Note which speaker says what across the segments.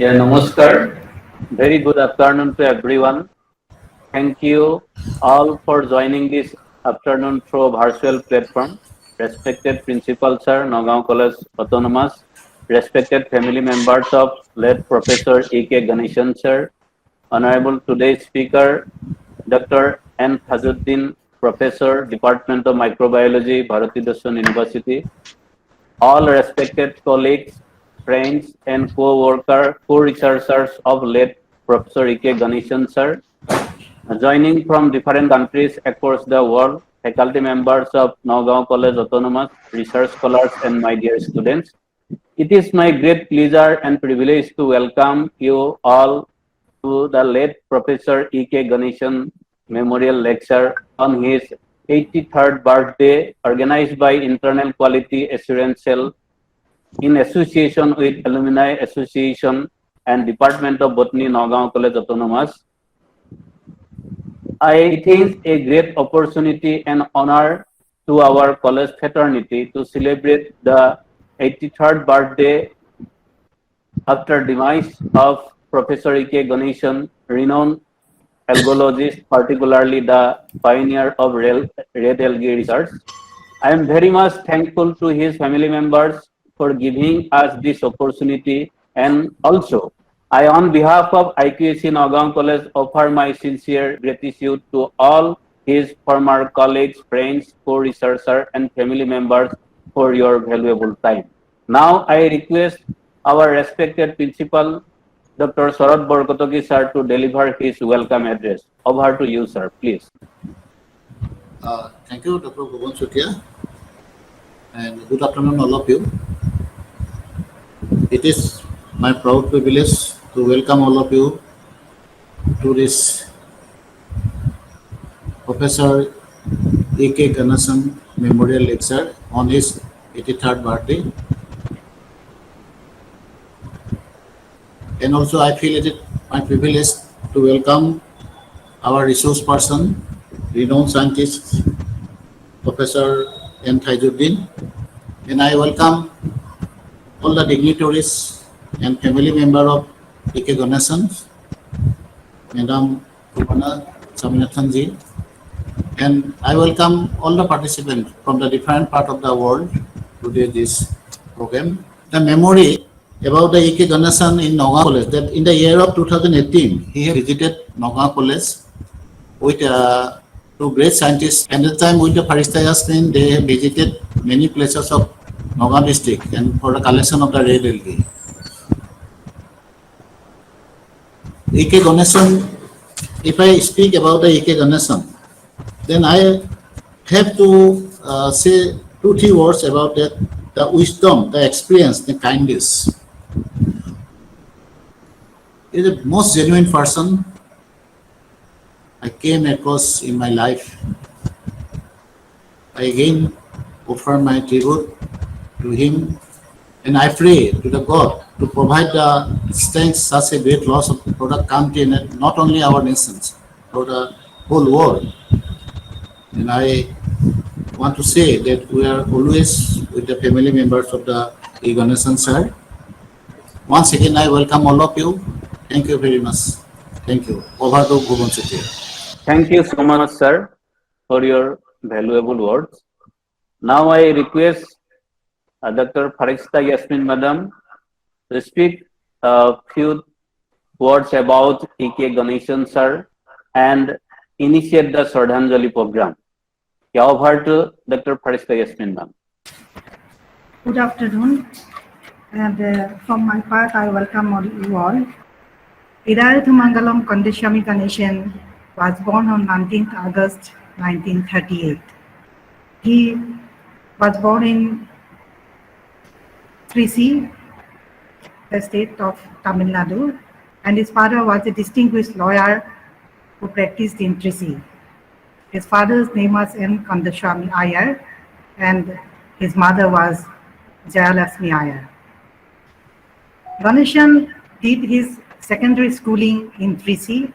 Speaker 1: Yeah, namaskar. Very good afternoon to everyone. Thank you all for joining this afternoon through virtual platform. Respected Principal Sir, Nowgong College Autonomous, respected family members of late Professor E.K. Ganesan Sir, Honorable today's speaker, Dr. N. Tajuddin, Professor, Department of Microbiology, Bharati Darshan University, all respected colleagues, friends, and co-researchers of late Professor E.K. Ganesan Sir, joining from different countries across the world, faculty members of Nowgong College Autonomous, research scholars, and my dear students. It is my great pleasure and privilege to welcome you all to the late Professor E.K. Ganesan Memorial Lecture on his 83rd birthday, organized by Internal Quality Assurance Cell in association with Alumni Association and Department of Botany, Nowgong College Autonomous. I think a great opportunity and honor to our college fraternity to celebrate the 83rd birthday after demise of Professor E.K. Ganesan, renowned algologist, particularly the pioneer of red algae research. I am very much thankful to his family members for giving us this opportunity, and also I, on behalf of IQAC Nowgong College, offer my sincere gratitude to all his former colleagues, friends, co-researchers, and family members for your valuable time. Now I request our respected principal, Dr. Sarat Borkotogi sir, to deliver his welcome address. Over to you, sir, please.
Speaker 2: Thank you, Dr. Bhuvan Chutia, and good afternoon, all of you. It is my proud privilege to welcome all of you to this Professor E.K. Ganesan Memorial Lecture on his 83rd birthday. And also I feel it is my privilege to welcome our resource person, renowned scientist, Professor N. Tajuddin, and I welcome all the dignitaries and family member of E.K. Ganesan, Madam Kupana Saminathanji, and I welcome all the participants from the different part of the world to this program. The memory about the E.K. Ganesan in Nowgong College, that in the year of 2018, he visited Nowgong College with two great scientists. And at the time with the Farista Yasmin, they have visited many places of Nowgong district and for the collection of the red algae. E.K. Ganesan, if I speak about the E.K. Ganesan, then I have to say 2-3 words about that, the wisdom, the experience, the kindness. He is the most genuine person I came across in my life. I again offer my tribute to him, and I pray to the God to provide the strength such a great loss of for the country and not only our nations, for the whole world. And I want to say that we are always with the family members of the E. Ganesan sir. Once again, I welcome all of you. Thank you very much. Thank you. Over to Bhuvan Chutia.
Speaker 1: Thank you so much, sir, for your valuable words. Now I request Dr. Farista Yasmin Madam to speak a few words about E.K. Ganesan sir and initiate the Shraddhanjali program. Yeah, over to Dr. Farista Yasmin Madam.
Speaker 3: Good afternoon, and from my part, I welcome all you all. Hidayat Mangalam Kandeshwami Ganesan was born on 19th August 1938. He was born in Trichy, the state of Tamil Nadu, and his father was a distinguished lawyer who practiced in Trichy. His father's name was N. Kandeshwami Iyer, and his mother was Jayalasmi Iyer. Ganesan did his secondary schooling in Trichy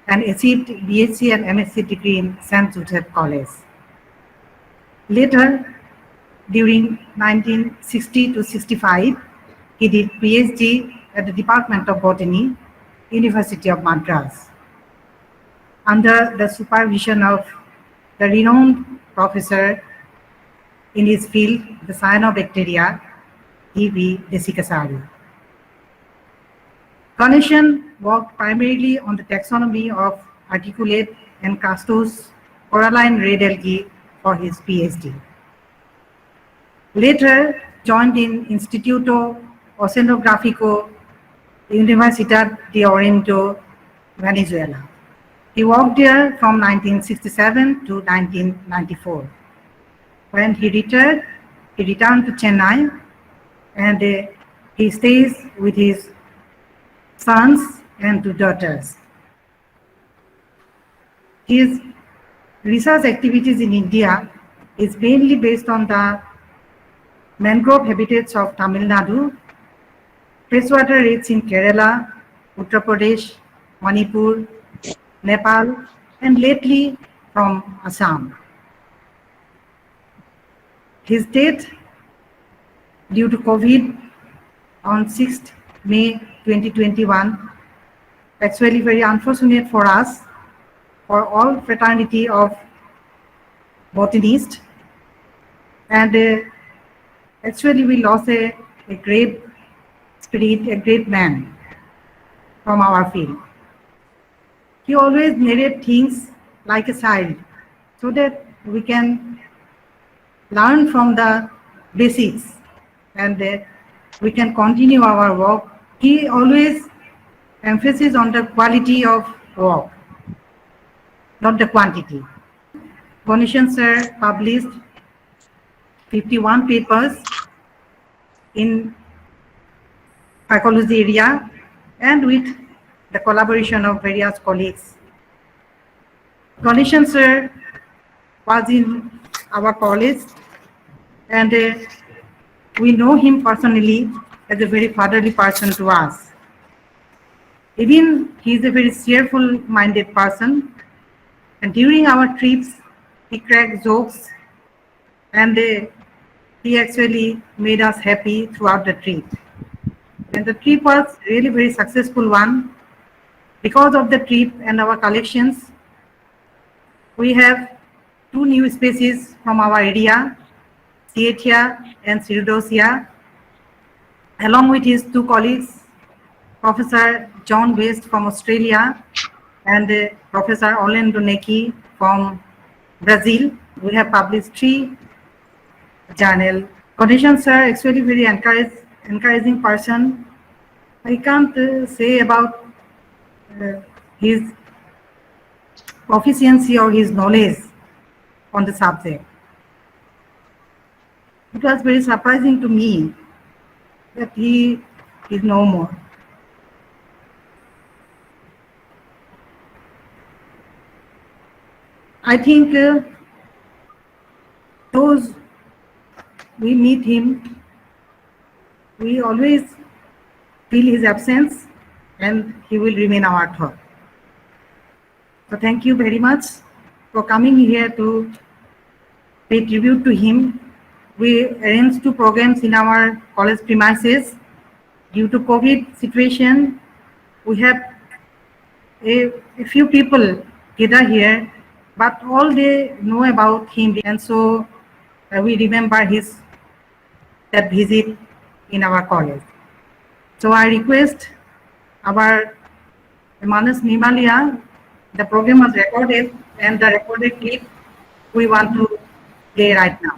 Speaker 3: and achieved BSc and MSc degree in St. Joseph College. Later, during 1960 to 65, he did PhD at the Department of Botany, University of Madras, under the supervision of the renowned professor in his field, the cyanobacteria, E.V. Desikasari. Ganesan worked primarily on the taxonomy of articulate and castose coralline red algae for his PhD. Later joined in Instituto Oceanográfico Universidad de Oriente, Venezuela. He worked there from 1967 to 1994. When he returned to Chennai, and he stays with his sons and two daughters. His research activities in India is mainly based on the mangrove habitats of Tamil Nadu, freshwater rates in Kerala, Uttar Pradesh, Manipur, Nepal, and lately from Assam. His death due to COVID on 6th May 2021, actually very unfortunate for us, for all fraternity of botanists, and actually we lost a great spirit, a great man from our field. He always narrated things like a child so that we can learn from the basics and we can continue our work. He always emphasizes on the quality of work, not the quantity. Ganesan sir published 51 papers in phycology area and with the collaboration of various colleagues. Ganesan sir was in our college, and we know him personally as a very fatherly person to us. Even he is a very cheerful minded person, and during our trips he cracked jokes, and he actually made us happy throughout the trip. And the trip was really very successful one. Because of the trip and our collections, we have 2 new species from our area, Cyathea and Cerudosia, along with his 2 colleagues, Professor John West from Australia and Professor Orlando Necki from Brazil. We have published 3 journals. Ganesan sir actually very encouraging person. I can't say about his proficiency or his knowledge on the subject. It was very surprising to me that he is no more. I think those we meet him, we always feel his absence and he will remain our thought. So thank you very much for coming here to pay tribute to him. We arranged 2 programs in our college premises. Due to COVID situation, we have a few people gather here, but all they know about him, and so we remember that visit in our college. So I request our Manas Nimalia, the program was recorded, and the recorded clip we want to play right now.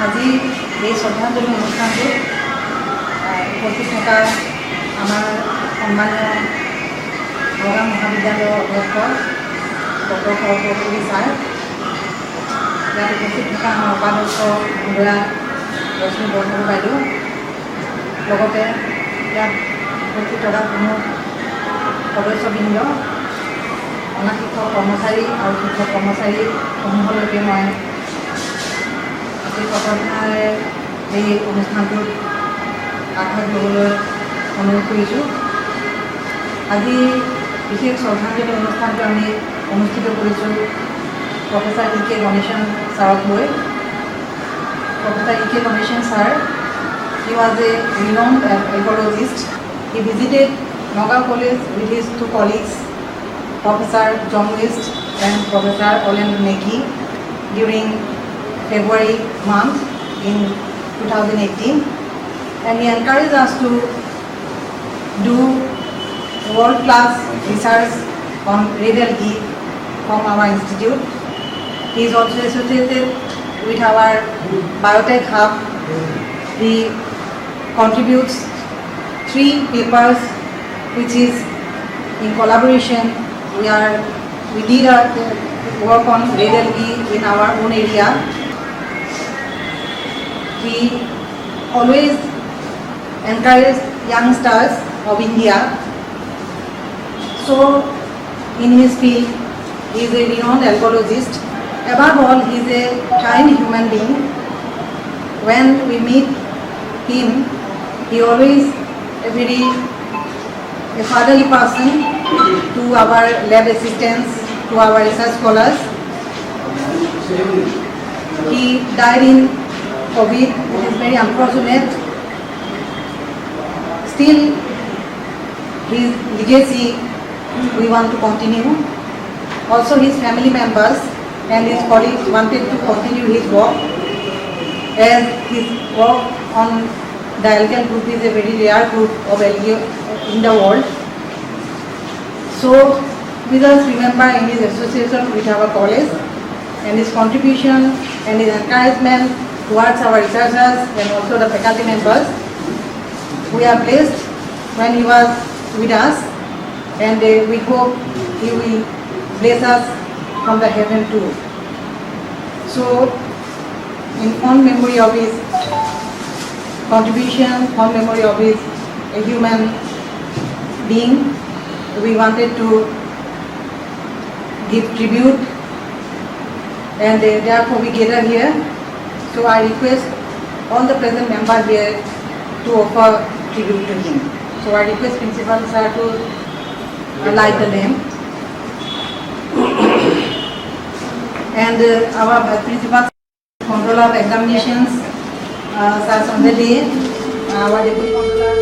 Speaker 3: আজি এই শ্ৰদ্ধাঞ্জলি অনুষ্ঠানটোত উপস্থিত থকা আমাৰ সন্মানীয় নগাঁও মহাবিদ্যালয়ৰ অধ্যক্ষ ডক্টৰ সৰস্বতী ছাৰ, ইয়াত উপস্থিত থকা আমাৰ উপাধ্যক্ষ মহোদয়া ৰশ্মি বৰঠাকুৰ বাইদেউ, লগতে ইয়াত উপস্থিত থকা কোনো সদস্যবৃন্দ, অনা শিক্ষক কৰ্মচাৰী আৰু শিক্ষক কৰ্মচাৰীসমূহলৈকে মই এই কথাৰে এই অনুষ্ঠানটোত আগভাগ ল'বলৈ অনুৰোধ কৰিছোঁ। আজি বিশেষ শ্ৰদ্ধাঞ্জলি অনুষ্ঠানটো আমি অনুষ্ঠিত কৰিছোঁ প্ৰফেচাৰ ই কে গণেশন ছাৰক লৈ। Professor E. K. Ganesan sir, he was a renowned ecologist. He visited Nowgong College with his two colleagues, Professor John West and Professor Olen Neki, during February month in 2018, and he encouraged us to do world-class research on red algae from our institute. He is also associated with our biotech hub. He contributes 3 papers which is in collaboration. We did our work on red algae in our own area. He always encouraged youngsters of India. So in his field, he is a renowned ecologist. Above all, he is a kind human being. When we meet him, he always a fatherly person to our lab assistants, to our research scholars. He died in COVID. It is very unfortunate. Still, his legacy we want to continue. Also, his family members and his colleagues wanted to continue his work, as his work on the algal group is a very rare group of algae in the world. So we just remember in his association with our college and his contribution and his encouragement towards our researchers and also the faculty members. We are blessed when he was with us, and we hope he will bless us from the heaven too. So, in fond memory of his contribution, fond memory of his a human being, we wanted to give tribute, and therefore we gather here. So I request all the present members here to offer tribute to him. So I request Principal Sir to light the lamp. And our Principal Controller of Examinations, Sir Sandali, our Deputy Controller.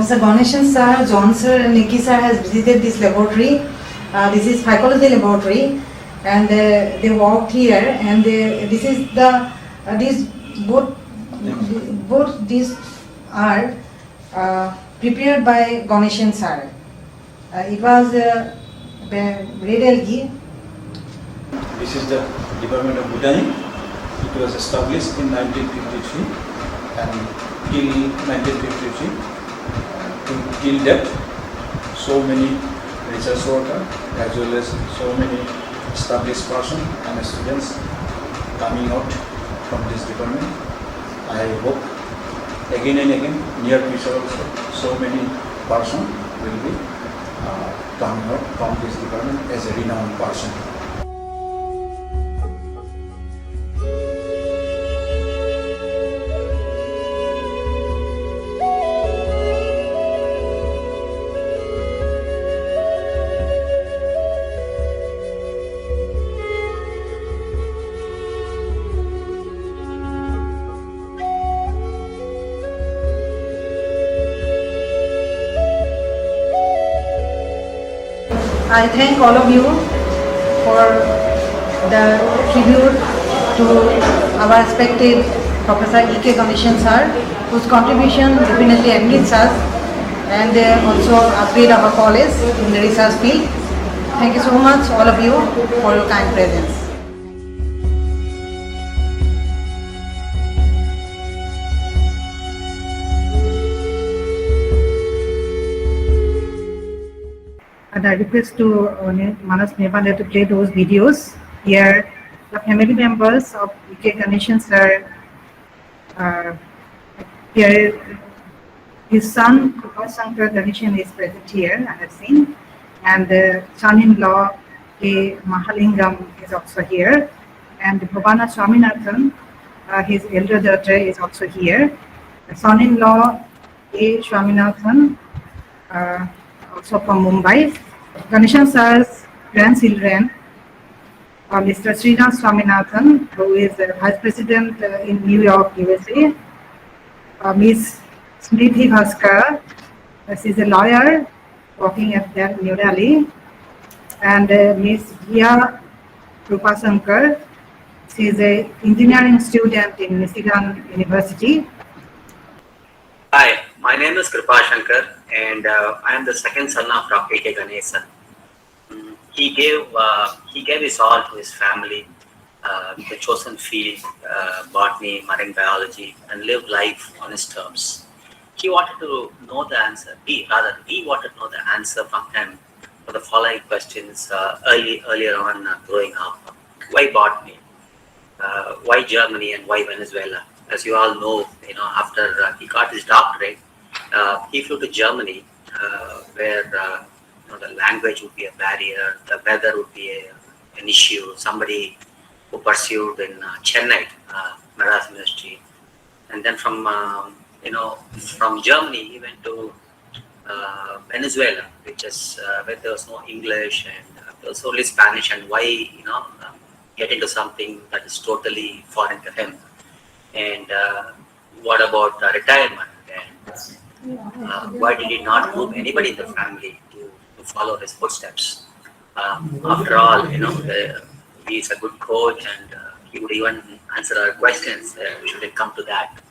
Speaker 3: Mr. Ganesan sir, John sir and Nikki sir has visited this laboratory. This is Phycology laboratory, and they walked here, and this is the these both these are prepared by Ganesan sir. It was red algae.
Speaker 4: This is the Department of Botany. It was established in 1953 and till 1953 till that so many research workers as well as so many established persons and students coming out from this department. I hope again and again near future also so many persons will be coming out from this department as a renowned person.
Speaker 3: I thank all of you for the tribute to our respected Professor E.K. Ganesan sir, whose contribution definitely enriches us and also upgrade our college in the research field. Thank you so much, all of you, for your kind presence. And I request to Manas Nepal to play those videos. Here, the family members of E.K. Ganesan sir, here his son, Shankar Ganesan, is present here, I have seen. And the son-in-law, A. Mahalingam, is also here. And Bhavana Swaminathan, his elder daughter, is also here. The son-in-law, A. Swaminathan, also from Mumbai. Ganesan sir's grandchildren, Mr. Srinath Swaminathan, who is Vice President in New York, USA. Ms. Smriti Bhaskar, she is a lawyer working at New Delhi. And Ms. Bhia Rupasankar, she is an engineering student in Michigan University.
Speaker 5: Hi, my name is Kripa Shankar, and I am the second son of Dr. E.K. Ganesan. He gave his all to his family, the chosen field, botany, marine biology, and lived life on his terms. He wanted to know the answer. We wanted to know the answer from him for the following questions earlier on growing up. Why botany? Why Germany and why Venezuela? As you all know, after he got his doctorate, he flew to Germany, where the language would be a barrier, the weather would be an issue. Somebody who pursued in Chennai, Madras Ministry, and then from Germany he went to Venezuela, which is where there was no English and there was only Spanish. And why get into something that is totally foreign to him? And what about retirement? And why did he not move anybody in the family to follow his footsteps? After all, he's a good coach, and he would even answer our questions should it come to that.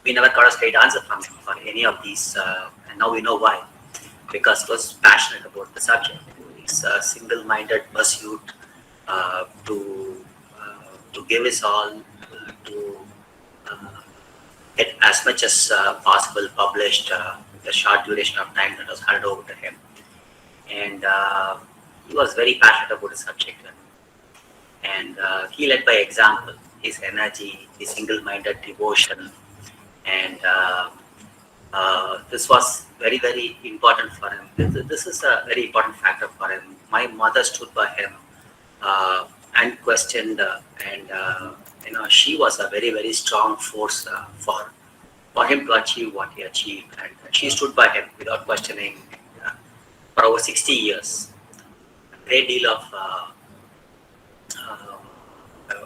Speaker 5: We never got a straight answer from him for any of these, and now we know why. Because he was passionate about the subject. It's a single-minded pursuit to give his all, to get as much as possible published the short duration of time that was handed over to him. And he was very passionate about the subject. And he led by example, his energy, his single-minded devotion. And this was very, very important for him. This is a very important factor for him. My mother stood by him and questioned, and she was a very, very strong force for him to achieve what he achieved. And she stood by him without questioning for over 60 years. A great deal of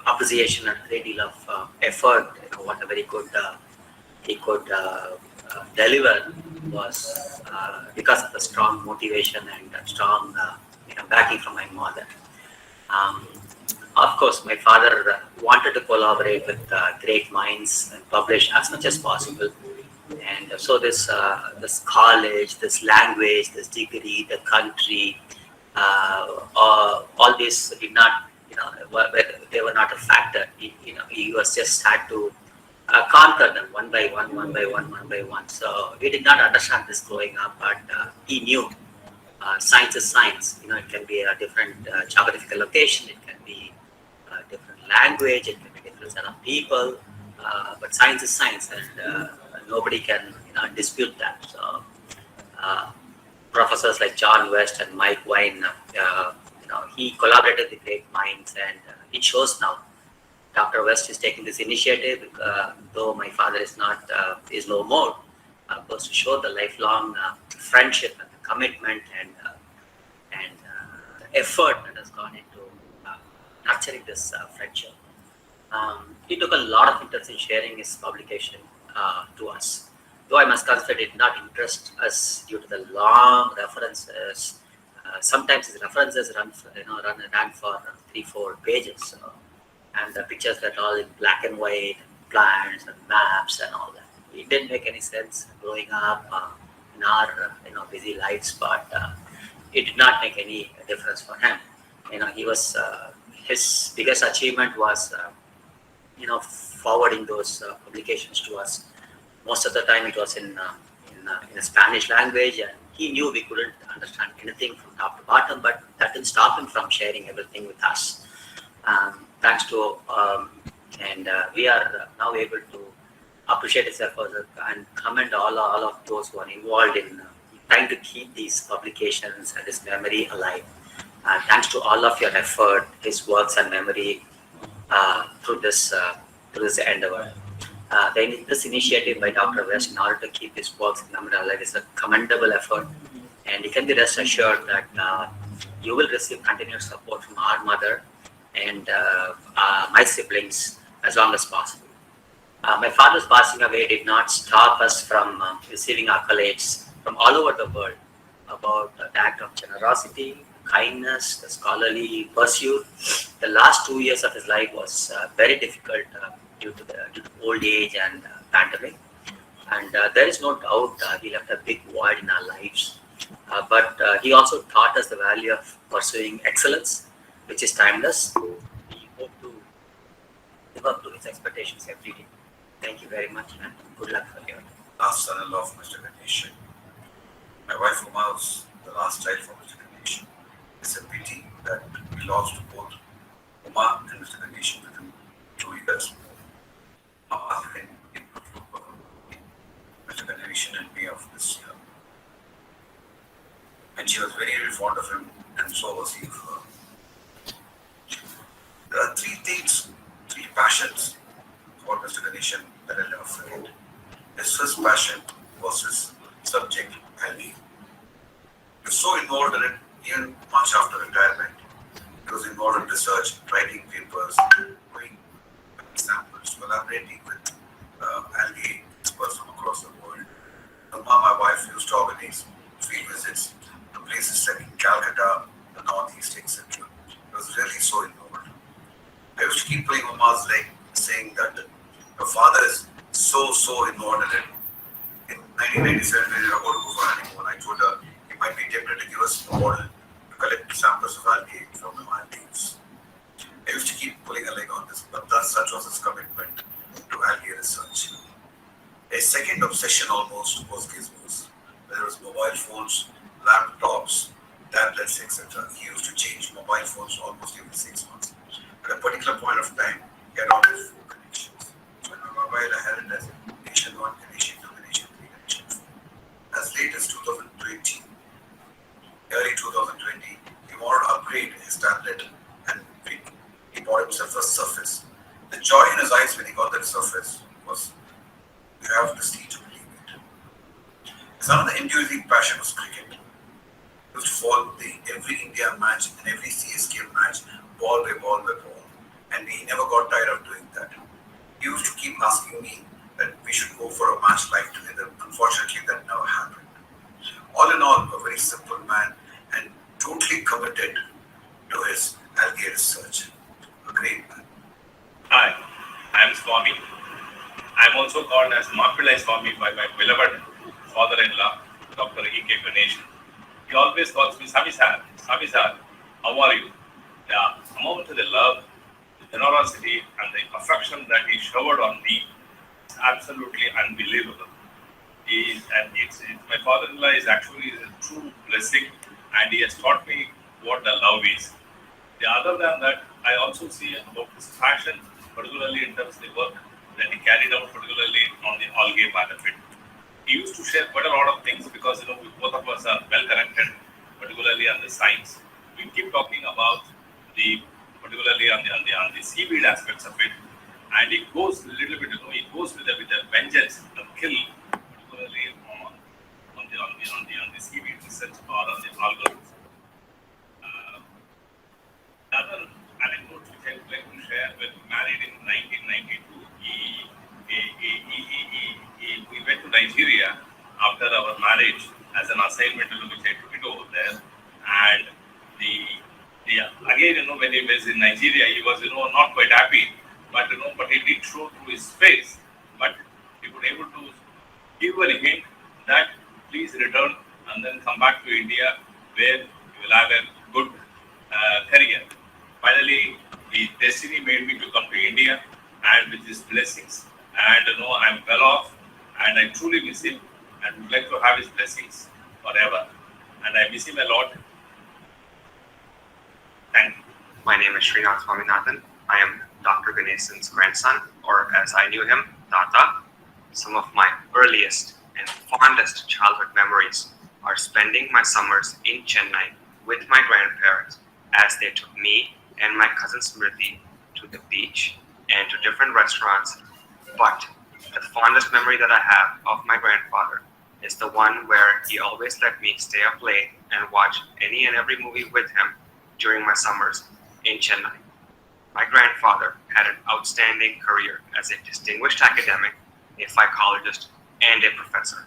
Speaker 5: appreciation and a great deal of effort, whatever he could deliver was because of the strong motivation and strong backing from my mother. Um, of course, my father wanted to collaborate with great minds and publish as much as possible. And so this college, this language, this degree, the country, all this did not, they were not a factor. He was just had to conquer them one by one, one by one, one by one. So we did not understand this growing up, but he knew science is science. It can be a different geographical location, it can be a different language, it can be different set of people, but science is science, and nobody can dispute that. So professors like John West and Mike Wine, he collaborated with great minds, and it shows now. Dr. West is taking this initiative, though my father is no more, goes to show the lifelong friendship and the commitment and the effort that has gone into nurturing this friendship. He took a lot of interest in sharing his publication to us. Though I must confess, it did not interest us due to the long references. Sometimes his references ran for 3-4 pages. So, and the pictures were all in black and white, plans and maps and all that. It didn't make any sense growing up in our busy lives, but it did not make any difference for him. He was his biggest achievement was forwarding those publications to us. Most of the time it was in a Spanish language, and he knew we couldn't understand anything from top to bottom, but that didn't stop him from sharing everything with us. Thanks to and we are now able to appreciate his efforts and commend all of those who are involved in trying to keep these publications and his memory alive. Thanks to all of your effort, his works and memory through this endeavor. This initiative by Dr. West in order to keep his works and memory alive is a commendable effort, and you can be rest assured that you will receive continued support from our mother and my siblings as long as possible. My father's passing away did not stop us from receiving accolades from all over the world about the act of generosity, kindness, the scholarly pursuit. The last 2 years of his life was very difficult due to old age and pandemic. And there is no doubt he left a big void in our lives. But he also taught us the value of pursuing excellence, which is timeless. We hope to live up to his expectations every day. Thank you very much, and good luck for your
Speaker 6: last son-in-law of Mr. Ganesan. My wife Uma was the last child for Mr. Ganesan. It's a pity that we lost both Uma and Mr. Ganesan within 2 years. Uma in Mr. Ganesan in May of this year. And she was very, very fond of him, and so was he of her. There are three passions for Mr. Ganesan that I'll never forget. His first passion was his subject, algae. He was so involved in it, even much after retirement. He was involved in research, writing papers, doing samples, collaborating with algae experts from across the world. My wife used to organize field visits to places like Calcutta, the Northeast, etc. He was really so involved. I used to keep playing Uma's leg, saying that her father is so involved in it. In 1997, when we were about to go for an honeymoon, I told her he might be tempted to give us a bottle to collect samples of algae from the Maldives. I used to keep pulling her leg on this, but such was his commitment to algae research. A second obsession almost was gizmos. Whether it was mobile phones, laptops, tablets, etc. He used to change mobile phones almost every 6 months. At a particular point of time, he had always 4 connections. So in my mobile, I had it as Nation 1, Connection 2, Connection 3, Connection 4. As late as 2020, early 2020, he wanted to upgrade his tablet and he bought himself a Surface. The joy in his eyes when he got that Surface was, you have to see to believe it. His another enduring passion was cricket. He used to follow every India match and every CSK match, ball by ball by ball. And he never got tired of doing that. He used to keep asking me that we should go for a mass life together. Unfortunately, that never happened. All in all, a very simple man and totally committed to his algae research. A great man.
Speaker 7: Hi, I am Swami. I am also called as Mapillai Swami by my beloved father-in-law, Dr. E.K. Ganesan. He always calls me Swami Sir, Swami Sir, how are you? The amount of the love, the generosity, and the affection that he showered on me is absolutely unbelievable. My father-in-law is actually a true blessing, and he has taught me what the love is. Other than that, I also see about his passion, particularly in terms of the work that he carried out, particularly on the algae benefit. He used to share quite a lot of things because we, both of us are well connected, particularly on the science. We keep talking about the particularly on the seaweed aspects of it, and it goes a little bit. It goes with a vengeance, the kill, particularly on the seaweed research or on the algal research. Another anecdote which I would like to share: when married in 1992, we went to Nigeria after our marriage as an assignment, which I took it over there. And again, when he was in Nigeria, he was not quite happy, but he did show through his face. But he was able to give a hint that please return and then come back to India, where you will have a good career. Finally, the destiny made me to come to India, and with his blessings, and I'm well off, and I truly miss him, and would like to have his blessings forever. And I miss him a lot. Thank you.
Speaker 8: My name is Srinath Swaminathan. I am Dr. Ganesan's grandson, or as I knew him, Tata. Some of my earliest and fondest childhood memories are spending my summers in Chennai with my grandparents as they took me and my cousin Smriti to the beach and to different restaurants. But the fondest memory that I have of my grandfather is the one where he always let me stay up late and watch any and every movie with him during my summers in Chennai. My grandfather had an outstanding career as a distinguished academic, a phycologist, and a professor.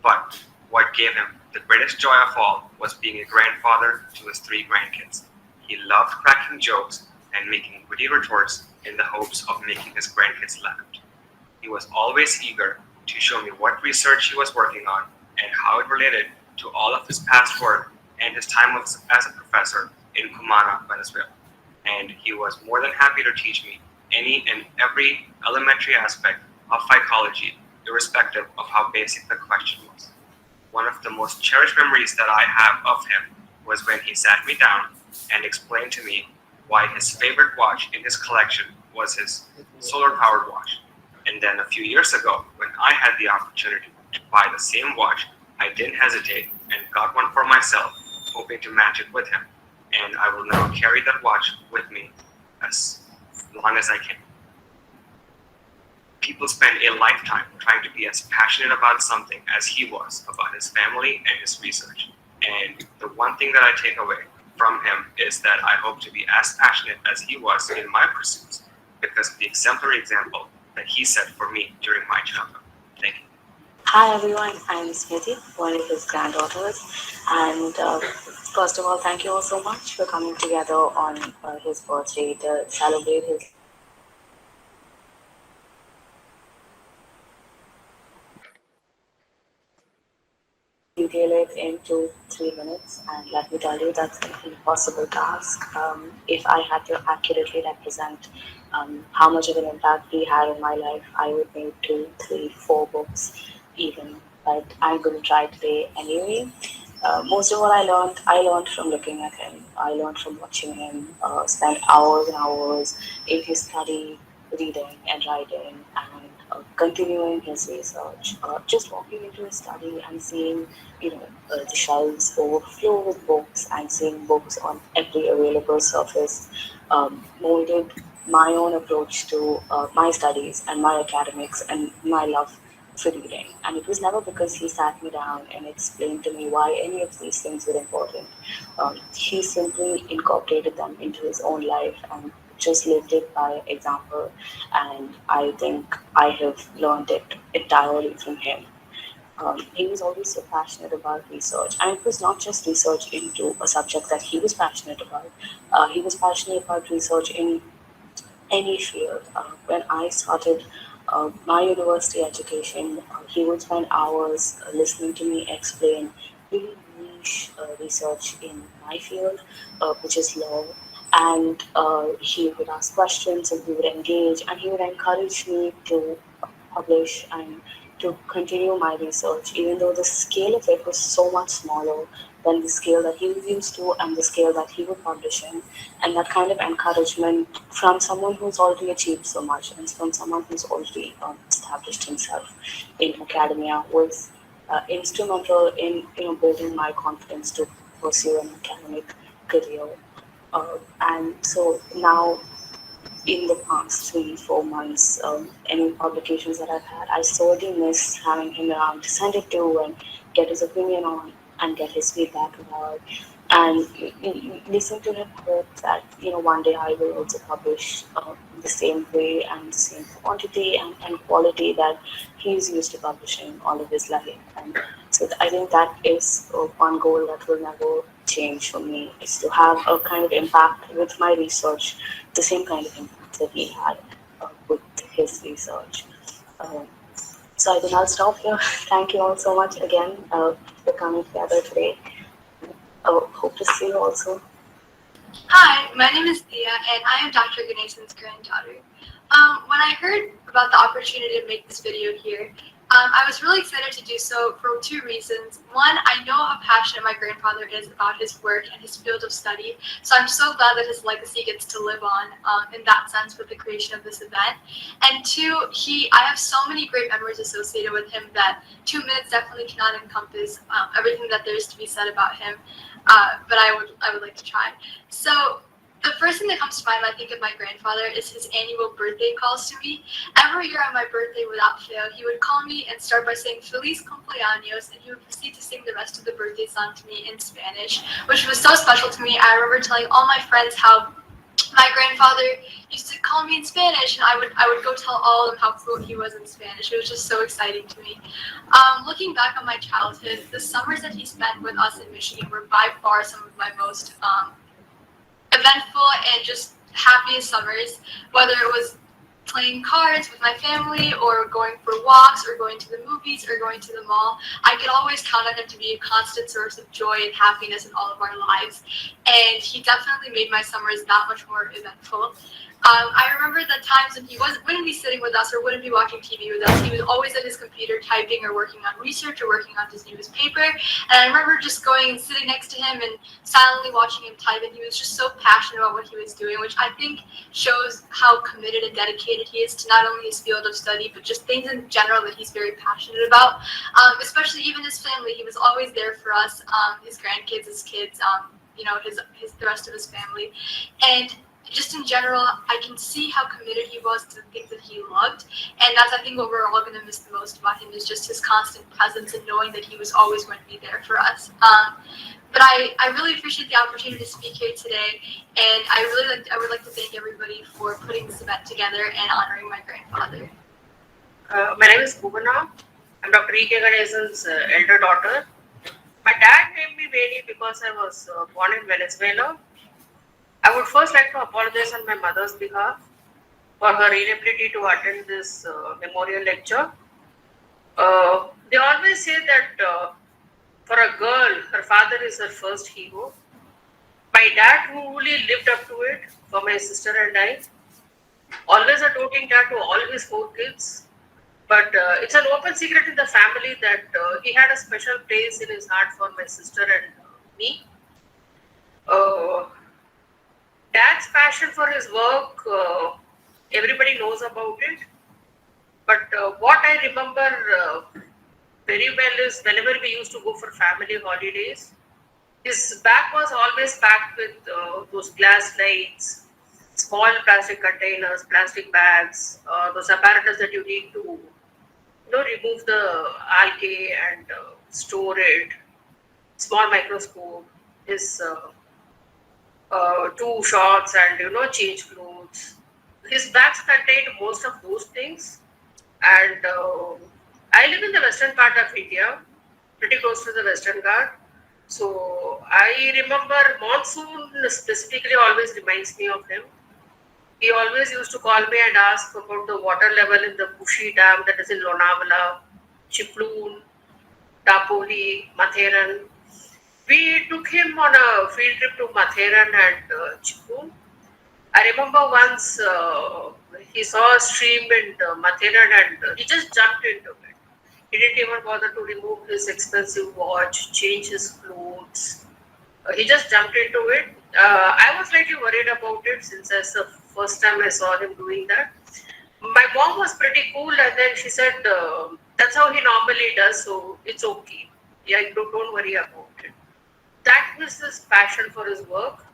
Speaker 8: But what gave him the greatest joy of all was being a grandfather to his 3 grandkids. He loved cracking jokes and making witty retorts in the hopes of making his grandkids laugh. He was always eager to show me what research he was working on and how it related to all of his past work and his time as a professor in Cumana, Venezuela. And he was more than happy to teach me any and every elementary aspect of phycology, irrespective of how basic the question was. One of the most cherished memories that I have of him was when he sat me down and explained to me why his favorite watch in his collection was his solar-powered watch. And then a few years ago, when I had the opportunity to buy the same watch, I didn't hesitate and got one for myself, hoping to match it with him. And I will now carry that watch with me as long as I can. People spend a lifetime trying to be as passionate about something as he was about his family and his research. And the one thing that I take away from him is that I hope to be as passionate as he was in my pursuits because of the exemplary example that he set for me during my childhood. Thank you.
Speaker 9: Hi everyone, I'm Smriti, one of his granddaughters, and first of all, thank you all so much for coming together on his birthday to celebrate his detail it in 2-3 minutes, and let me tell you that's an impossible task. If I had to accurately represent how much of an impact he had on my life, I would need 2, 3, 4 books even, but I'm going to try today anyway. Most of what I learned from looking at him. I learned from watching him spend hours and hours in his study, reading and writing and continuing his research. Just walking into his study and seeing, the shelves overflow with books and seeing books on every available surface molded my own approach to my studies and my academics and my love for reading. And it was never because he sat me down and explained to me why any of these things were important. He simply incorporated them into his own life, and just lived it by example, and I think I have learned it entirely from him. He was always so passionate about research, and it was not just research into a subject that he was passionate about. He was passionate about research in any field. When I started my university education, he would spend hours listening to me explain really niche research in my field, which is law. And he would ask questions and he would engage and he would encourage me to publish and to continue my research, even though the scale of it was so much smaller than the scale that he was used to and the scale that he would publish in. And that kind of encouragement from someone who's already achieved so much and from someone who's already established himself in academia was instrumental in building my confidence to pursue an academic career. And so now in the past 3 4 months, any publications that I've had, I sorely miss having him around to send it to and get his opinion on and get his feedback about. And listen to him hope that one day I will also publish the same way and the same quantity and quality that he's used to publishing all of his life. And so I think that is one goal that will never change for me, is to have a kind of impact with my research, the same kind of impact that he had with his research. So I think I'll stop here. Thank you all so much again for coming together today. Hope to see you also.
Speaker 10: Hi, my name is Thea, and I am Dr. Ganesan's granddaughter. When I heard about the opportunity to make this video here, I was really excited to do so for 2 reasons. One, I know how passionate my grandfather is about his work and his field of study, so I'm so glad that his legacy gets to live on in that sense with the creation of this event. And 2, I have so many great memories associated with him that 2 minutes definitely cannot encompass everything that there is to be said about him, but I would like to try. So the first thing that comes to mind when I think of my grandfather is his annual birthday calls to me. Every year on my birthday, without fail, he would call me and start by saying Feliz Cumpleaños, and he would proceed to sing the rest of the birthday song to me in Spanish, which was so special to me. I remember telling all my friends how my grandfather used to call me in Spanish, and I would go tell all of them how fluent he was in Spanish. It was just so exciting to me. Looking back on my childhood, the summers that he spent with us in Michigan were by far some of my most eventful and just happiest summers, whether it was playing cards with my family or going for walks or going to the movies or going to the mall. I could always count on him to be a constant source of joy and happiness in all of our lives, and he definitely made my summers that much more eventful. I remember the times when he wouldn't be sitting with us or wouldn't be watching TV with us. He was always at his computer typing or working on research or working on his newest paper. And I remember just going and sitting next to him and silently watching him type. And he was just so passionate about what he was doing, which I think shows how committed and dedicated he is to not only his field of study, but just things in general that he's very passionate about. Especially even his family. He was always there for us, his grandkids, his kids, the rest of his family. And just in general, I can see how committed he was to the things that he loved, and that's, I think, what we're all going to miss the most about him, is just his constant presence and knowing that he was always going to be there for us. But I really appreciate the opportunity to speak here today, and I would like to thank everybody for putting this event together and honoring my grandfather.
Speaker 11: My name is Bhuvana. I'm Dr. E.K. Ganesan's elder daughter. My dad named me Veni because I was born in Venezuela. I would first like to apologize on my mother's behalf for her inability to attend this memorial lecture. They always say that for a girl, her father is her first hero. My dad truly lived up to it for my sister and I. Always a doting dad to all his 4 kids. But it's an open secret in the family that he had a special place in his heart for my sister and me. Dad's passion for his work, everybody knows about it. But what I remember very well is whenever we used to go for family holidays, his bag was always packed with those glass lights, small plastic containers, plastic bags, those apparatus that you need to remove the algae and store it, small microscope, his two shots and change clothes. His bags contained most of those things. And I live in the western part of India, pretty close to the Western Ghat. So I remember monsoon specifically always reminds me of him. He always used to call me and ask about the water level in the Bushi Dam that is in Lonavala, Chiploon, Dapoli, Matheran. We took him on a field trip to Matheran and Chiploon. I remember once he saw a stream in Matheran and he just jumped into it. He didn't even bother to remove his expensive watch, change his clothes. He just jumped into it. I was slightly worried about it since that's the first time I saw him doing that. My mom was pretty cool, and then she said, "That's how he normally does, so it's okay. Yeah, don't worry about it." That was his passion for his work.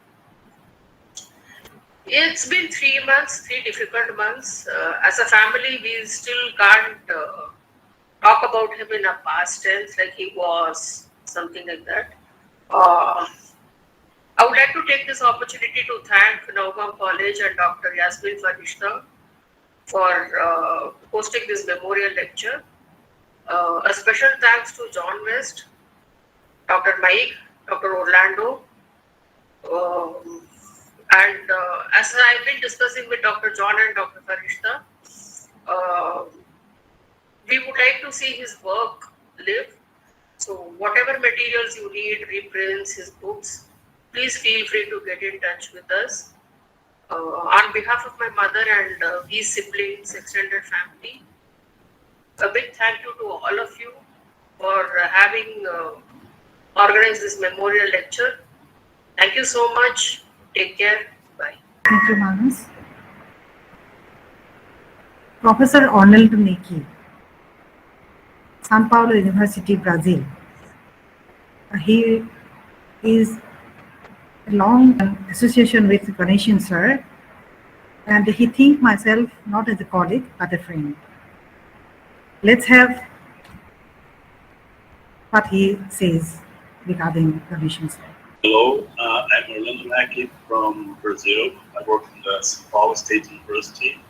Speaker 11: It's been 3 months, 3 difficult months. As a family, we still can't talk about him in a past tense, like he was, something like that. I would like to take this opportunity to thank Nowgong College and Dr. Yasmin Farishta for hosting this memorial lecture. A special thanks to John West, Dr. Mike, Dr. Orlando, and as I've been discussing with Dr. John and Dr. Farishta, we would like to see his work live. So whatever materials you need, reprints, his books, please feel free to get in touch with us. On behalf of my mother and these siblings, extended family, a big thank you to all of you for having organized this memorial lecture. Thank you so much. Take care. Bye.
Speaker 3: Thank you, Manas. Professor Arnold Neki, São Paulo University, Brazil. He is a long association with Ganesan sir, and he think myself not as a colleague but a friend. Let's have what he says regarding Ganesan sir.
Speaker 12: Hello, I'm Orlando Mackey from Brazil. I work in the São Paulo State University,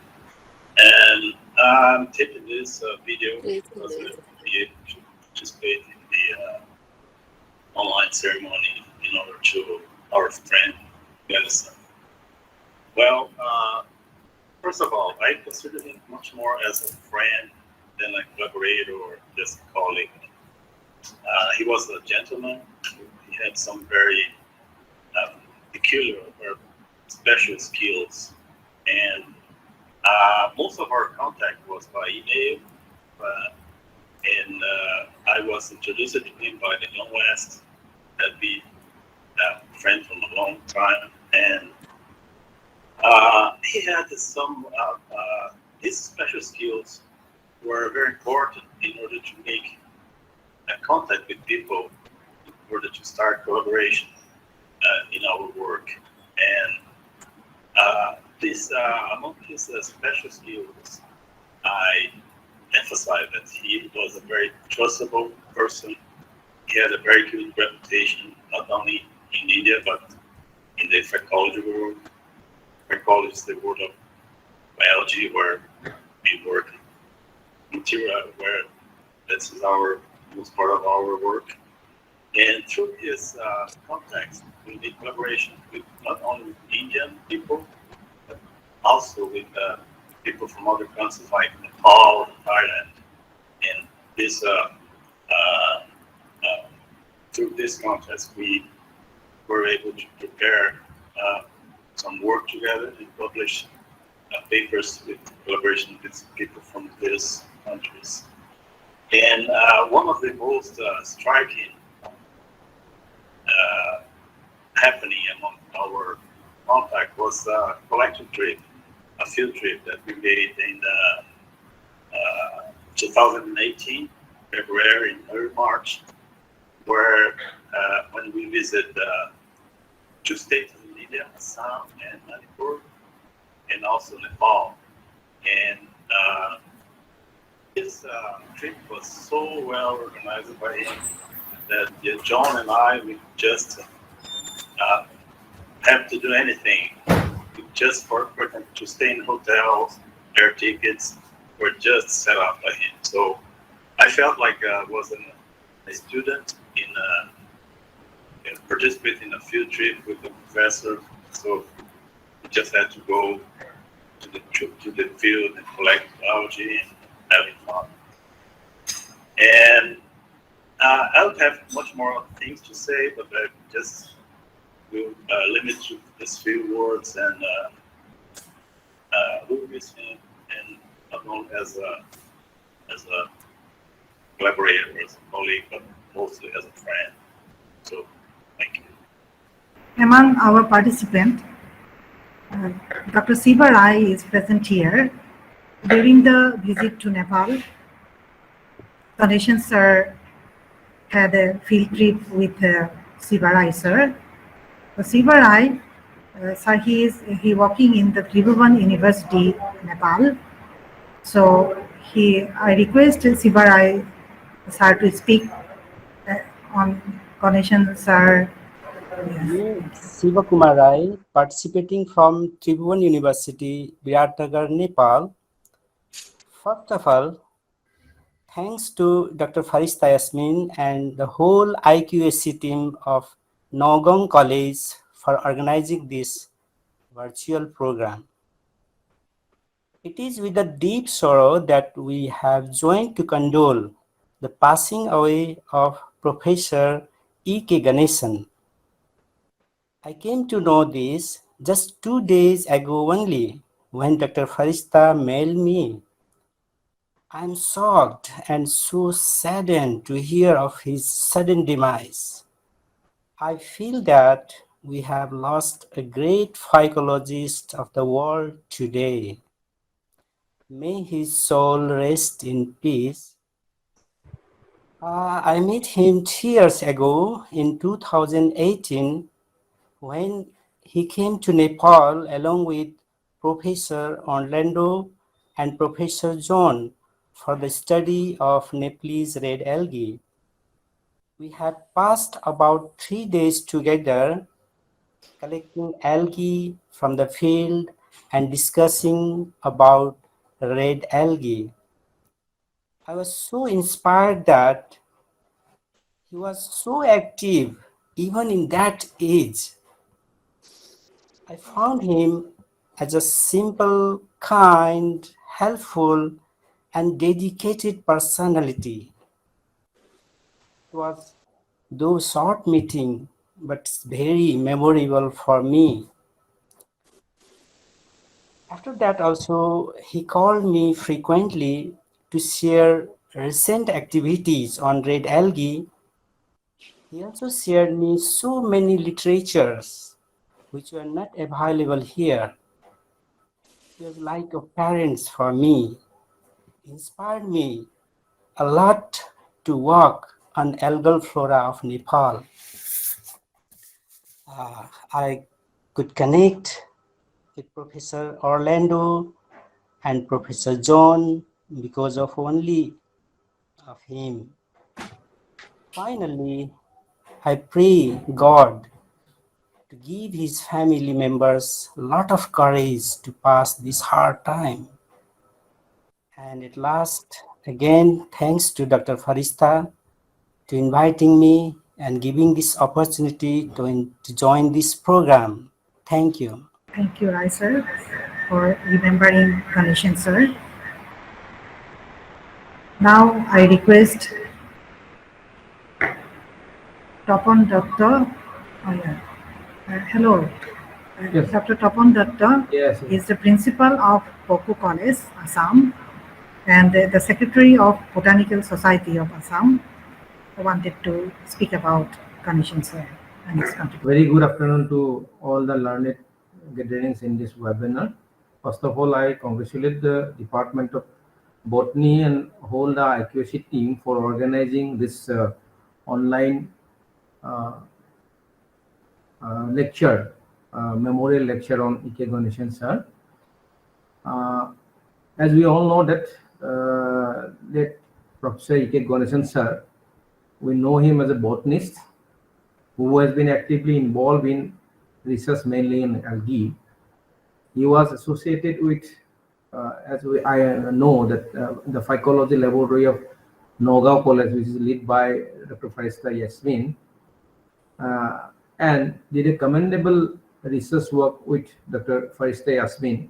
Speaker 12: and I'm taking this video because I will be able to participate in the online ceremony in order to our friend Ganesan. Well, first of all, I consider him much more as a friend than a collaborator or just a colleague. He was a gentleman. He had some very peculiar or special skills, and most of our contact was by email, and I was introduced to him by the Young West, that be a friend from a long time, and he had some his special skills were very important in order to make contact with people in order to start collaboration in our work. And this among his special skills, I emphasize that he was a very trustable person. He had a very good reputation, not only in India, but in the phycology world. Phycology is the world of biology where we work, material where this is our most part of our work. And through his contacts, we made collaboration with not only with Indian people, but also with people from other countries like Nepal, Thailand. And this through this contest, we were able to prepare some work together and publish papers with collaboration with people from these countries. And one of the most striking happening among our contact was a collective trip, a field trip that we made in 2018, February and early March, where when we visited 2 states in India, Assam and Manipur, and also Nepal. And this trip was so well organized by him that John and I, we just had have to do anything. Just for them to stay in hotels, air tickets were just set up by him. So I felt like I was a student in participating in a field trip with the professor. So we just had to go to the field and collect algae and having fun. And I would have much more things to say, but I just will limit to just few words, and we'll miss him, and not only as a collaborator, as a colleague, but mostly as a friend. So, thank you.
Speaker 3: Among our participants, Dr. Siva Rai is present here. During the visit to Nepal, Ganesan sir had a field trip with Siva Rai sir. Siva Rai, sir, he working in the Tribhuvan University, Nepal. So I request Siva Rai sir to speak on Ganesan sir.
Speaker 13: Me, Siva Kumar Rai, participating from Tribhuvan University, Biratnagar, Nepal. First of all, thanks to Dr. Farishta Yasmin and the whole IQAC team of Nowgong College for organizing this virtual program. It is with a deep sorrow that we have joined to condole the passing away of Professor E.K. Ganesan. I came to know this just 2 days ago only when Dr. Farishta mailed me. I am shocked and so saddened to hear of his sudden demise. I feel that we have lost a great phycologist of the world today. May his soul rest in peace. I met him 2 years ago in 2018 when he came to Nepal along with Professor Orlando and Professor John for the study of Nepalese red algae. We had passed about 3 days together collecting algae from the field and discussing about red algae. I was so inspired that he was so active even in that age. I found him as a simple, kind, helpful, and dedicated personality. It was though short meeting, but very memorable for me. After that also, he called me frequently to share recent activities on red algae. He also shared me so many literatures which were not available here. He was like a parent for me, inspired me a lot to work on algal flora of Nepal. I could connect with Professor Orlando and Professor John because of only of him. Finally, I pray God to give his family members a lot of courage to pass this hard time. And at last, again, thanks to Dr. Farishta to inviting me and giving this opportunity to join this program. Thank you.
Speaker 3: Thank you, Rai sir, for remembering Ganesan sir. Now I request Topon Doctor. Oh yeah. Hello.
Speaker 14: Yes.
Speaker 3: Dr. Topon Doctor
Speaker 14: Yes.
Speaker 3: is the principal of Poku College, Assam, and the secretary of Botanical Society of Assam. I wanted to speak about Ganesan sir and his contribution.
Speaker 14: Very good afternoon to all the learned gatherings in this webinar. First of all, I congratulate the Department of Botany and whole the IQAC team for organizing this online lecture, memorial lecture on E.K. Ganesan sir. As we all know that Professor E.K. Ganesan sir, we know him as a botanist who has been actively involved in research mainly in algae. He was associated with, I know that the Phycology Laboratory of Nowgong College, which is led by Dr. Farista Yasmin, and did a commendable research work with Dr. Farista Yasmin,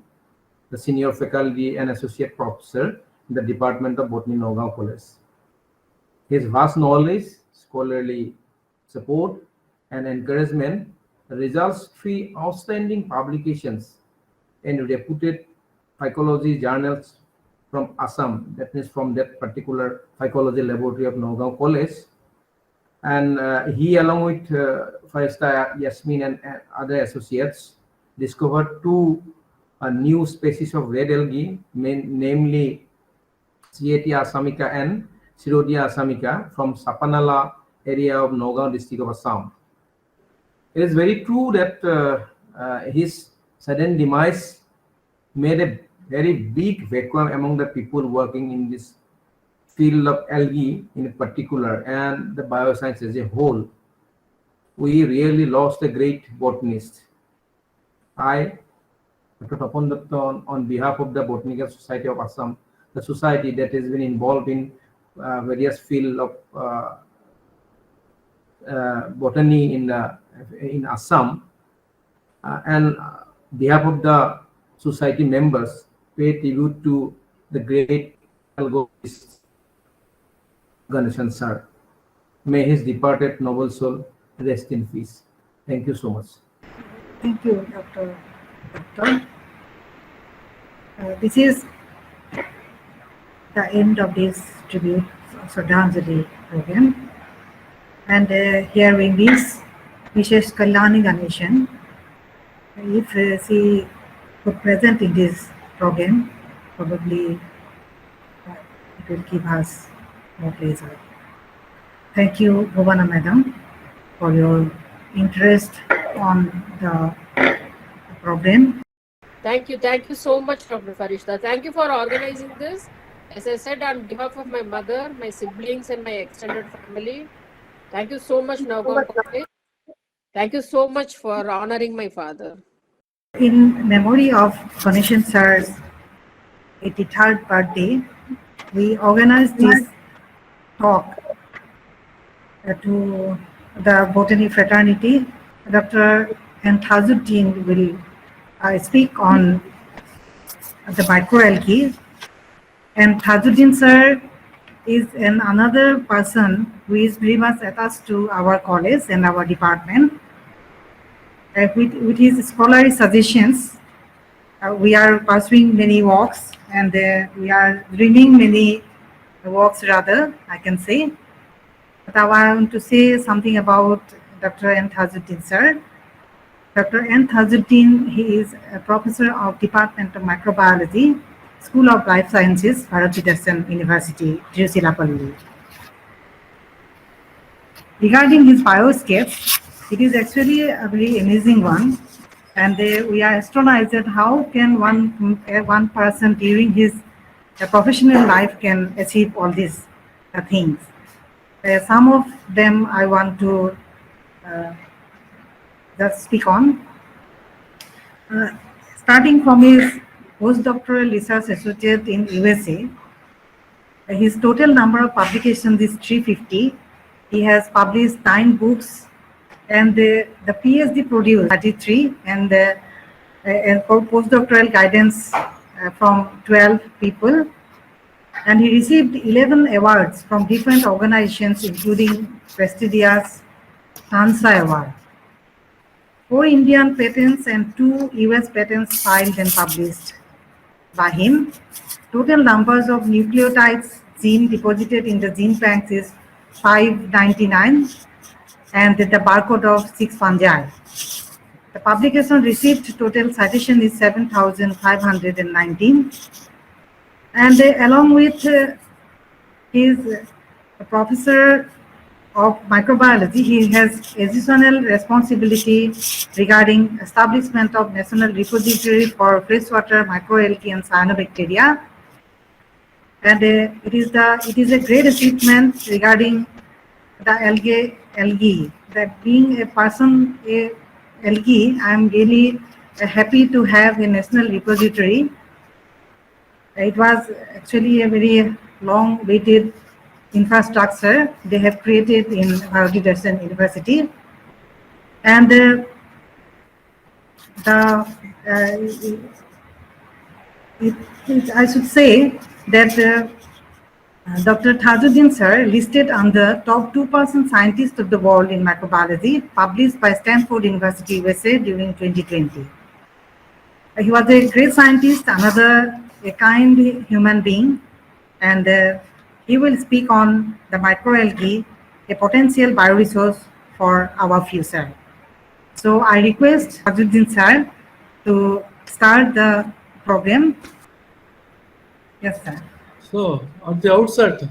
Speaker 14: the senior faculty and associate professor in the Department of Botany, Nowgong College. His vast knowledge, scholarly support, and encouragement results three outstanding publications in reputed phycology journals from Assam, that means from that particular Phycology Laboratory of Nowgong College. And he, along with Farista Yasmin and other associates, discovered two new species of red algae, namely Cietia assamica and Sirodia assamica from Sapanala area of Nowgong district of Assam. It is very true that his sudden demise made a very big vacuum among the people working in this field of algae in particular and the bioscience as a whole. We really lost a great botanist. I, Dr. Tapan Datta, on behalf of the Botanical Society of Assam, the society that has been involved in various fields of botany in Assam, and behalf of the society members, pay tribute to the great algologist Ganesan sir. May his departed noble soul rest in peace. Thank you so much.
Speaker 3: Thank you, Dr. Doctor. This is the end of this tribute Shraddhanjali program. And here we miss Mrs. Kalyani Ganesan. If she could present in this program, probably it will give us more pleasure. Thank you, Bhavana Madam, for your interest on the program.
Speaker 15: Thank you so much, Dr. Farishta. Thank you for organizing this. As I said, on behalf of my mother, my siblings, and my extended family, thank you so much, Nowgong College. Thank you so much for honoring my father.
Speaker 3: In memory of Ganesan sir's 83rd birthday, we organized this talk to the botany fraternity. Dr. Enthazuddin will speak on the microalgae, and Enthazuddin sir is another person who is very much attached to our college and our department. With his scholarly suggestions, we are pursuing many works, and we are dreaming many works rather, I can say. But I want to say something about Dr. Enthazuddin sir. Dr. Enthazuddin, he is a professor of Department of Microbiology, School of Life Sciences, Bharati Darshan University, Tiruchirappalli. Regarding his bioscapes, it is actually a very amazing one, and we are astonished at how can one person during his professional life can achieve all these things. Some of them I want to just speak on. Starting from his postdoctoral research associate in USA, his total number of publications is 350. He has published 9 books, and the PhD produced 33, and postdoctoral guidance from 12 people. And he received 11 awards from different organizations, including prestigious Tansa Award. 4 Indian patents and 2 US patents filed and published by him. Total numbers of nucleotides gene deposited in the gene banks is 599, and the barcode of 6 fungi. The publication received total citation is 7,519, and along with his professor of microbiology, he has additional responsibility regarding establishment of national repository for freshwater microalgae and cyanobacteria. And it is a great achievement regarding the algae, that being a person, a algae, I'm really happy to have a national repository. It was actually a very long-waited infrastructure they have created in Bharati Darshan University, and I should say that Dr. Tajuddin sir listed on the top 2% scientists of the world in microbiology, published by Stanford University, USA during 2020. He was a great scientist, another a kind human being, and he will speak on the microalgae, a potential bioresource for our future. So I request Tajuddin sir to start the program. Yes, sir.
Speaker 16: So, at the outset,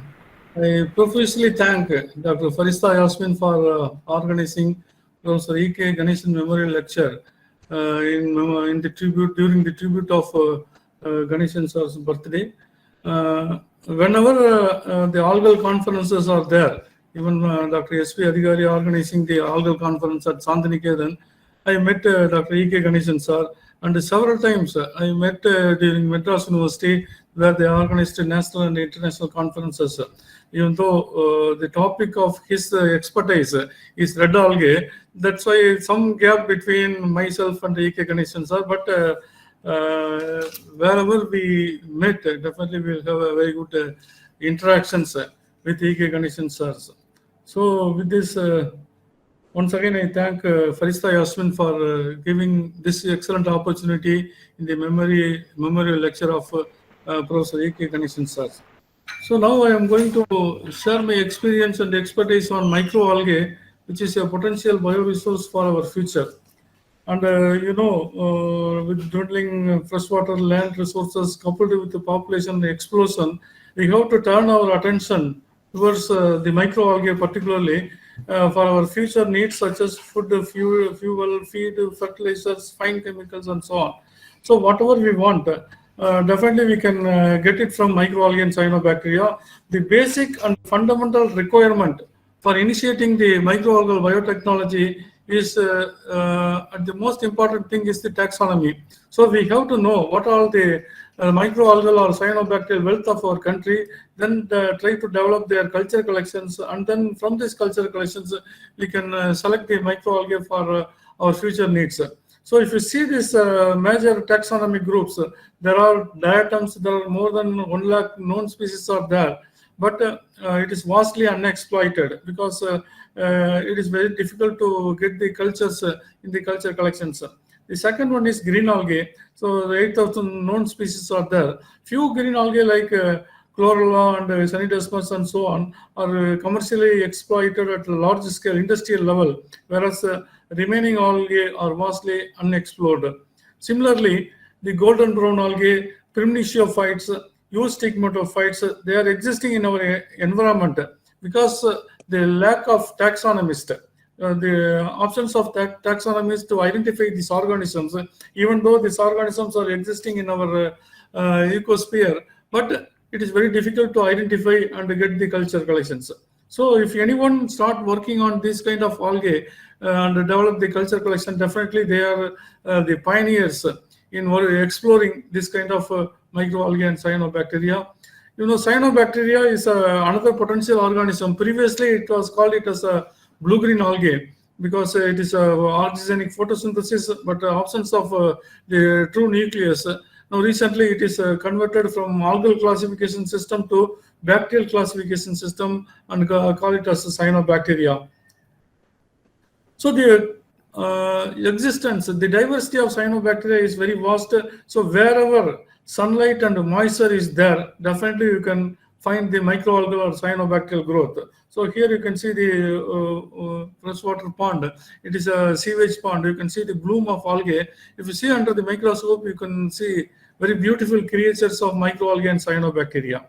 Speaker 16: I profusely thank Dr. Farista Yasmin for organizing Professor E.K. Ganesan Memorial Lecture in the tribute during the tribute of Ganesan sir's birthday. Whenever the algal conferences are there, even Dr. S.P. Adhikari organizing the algal conference at Santiniketan, I met Dr. E.K. Ganesan sir, and several times I met during Madras University, where they organized national and international conferences. Even though the topic of his expertise is red algae, that's why some gap between myself and E.K. Ganesan sir. But wherever we met, definitely we'll have a very good interactions with E.K. Ganesan sir. So with this, once again, I thank Farista Yasmin for giving this excellent opportunity in the memorial lecture of Professor E.K. Ganesan sir. So now I am going to share my experience and expertise on microalgae, which is a potential bioresource for our future. And with dwindling freshwater land resources coupled with the population explosion, we have to turn our attention towards the microalgae, particularly for our future needs such as food, fuel, feed, fertilizers, fine chemicals, and so on. So whatever we want, definitely we can get it from microalgae and cyanobacteria. The basic and fundamental requirement for initiating the microalgal biotechnology is the most important thing is the taxonomy. So we have to know what are the microalgal or cyanobacterial wealth of our country, then try to develop their culture collections, and then from these culture collections we can select the microalgae for our future needs. So if you see these major taxonomy groups, there are diatoms, there are more than 1 lakh known species are there, but it is vastly unexploited because it is very difficult to get the cultures in the culture collections. The second one is green algae. So the 8,000 known species are there. Few green algae like chlorella and Sanidesmus and so on are commercially exploited at a large scale industrial level, whereas remaining algae are vastly unexplored. Similarly, the golden brown algae, primnictiophytes, eustigmatophytes, they are existing in our environment because the lack of taxonomists. The options of taxonomists to identify these organisms, even though these organisms are existing in our ecosphere, but it is very difficult to identify and get the culture collections. So if anyone start working on this kind of algae and develop the culture collection, definitely they are the pioneers in exploring this kind of microalgae and cyanobacteria. You know, cyanobacteria is another potential organism. Previously, it was called it as a blue-green algae because it is oxygenic photosynthesis, but absence of the true nucleus. Now, recently, it is converted from algal classification system to bacterial classification system and call it as cyanobacteria. So the existence, the diversity of cyanobacteria is very vast. So wherever sunlight and moisture is there, definitely you can find the microalgal or cyanobacterial growth. So here you can see the freshwater pond. It is a sewage pond. You can see the bloom of algae. If you see under the microscope, you can see very beautiful creatures of microalgae and cyanobacteria.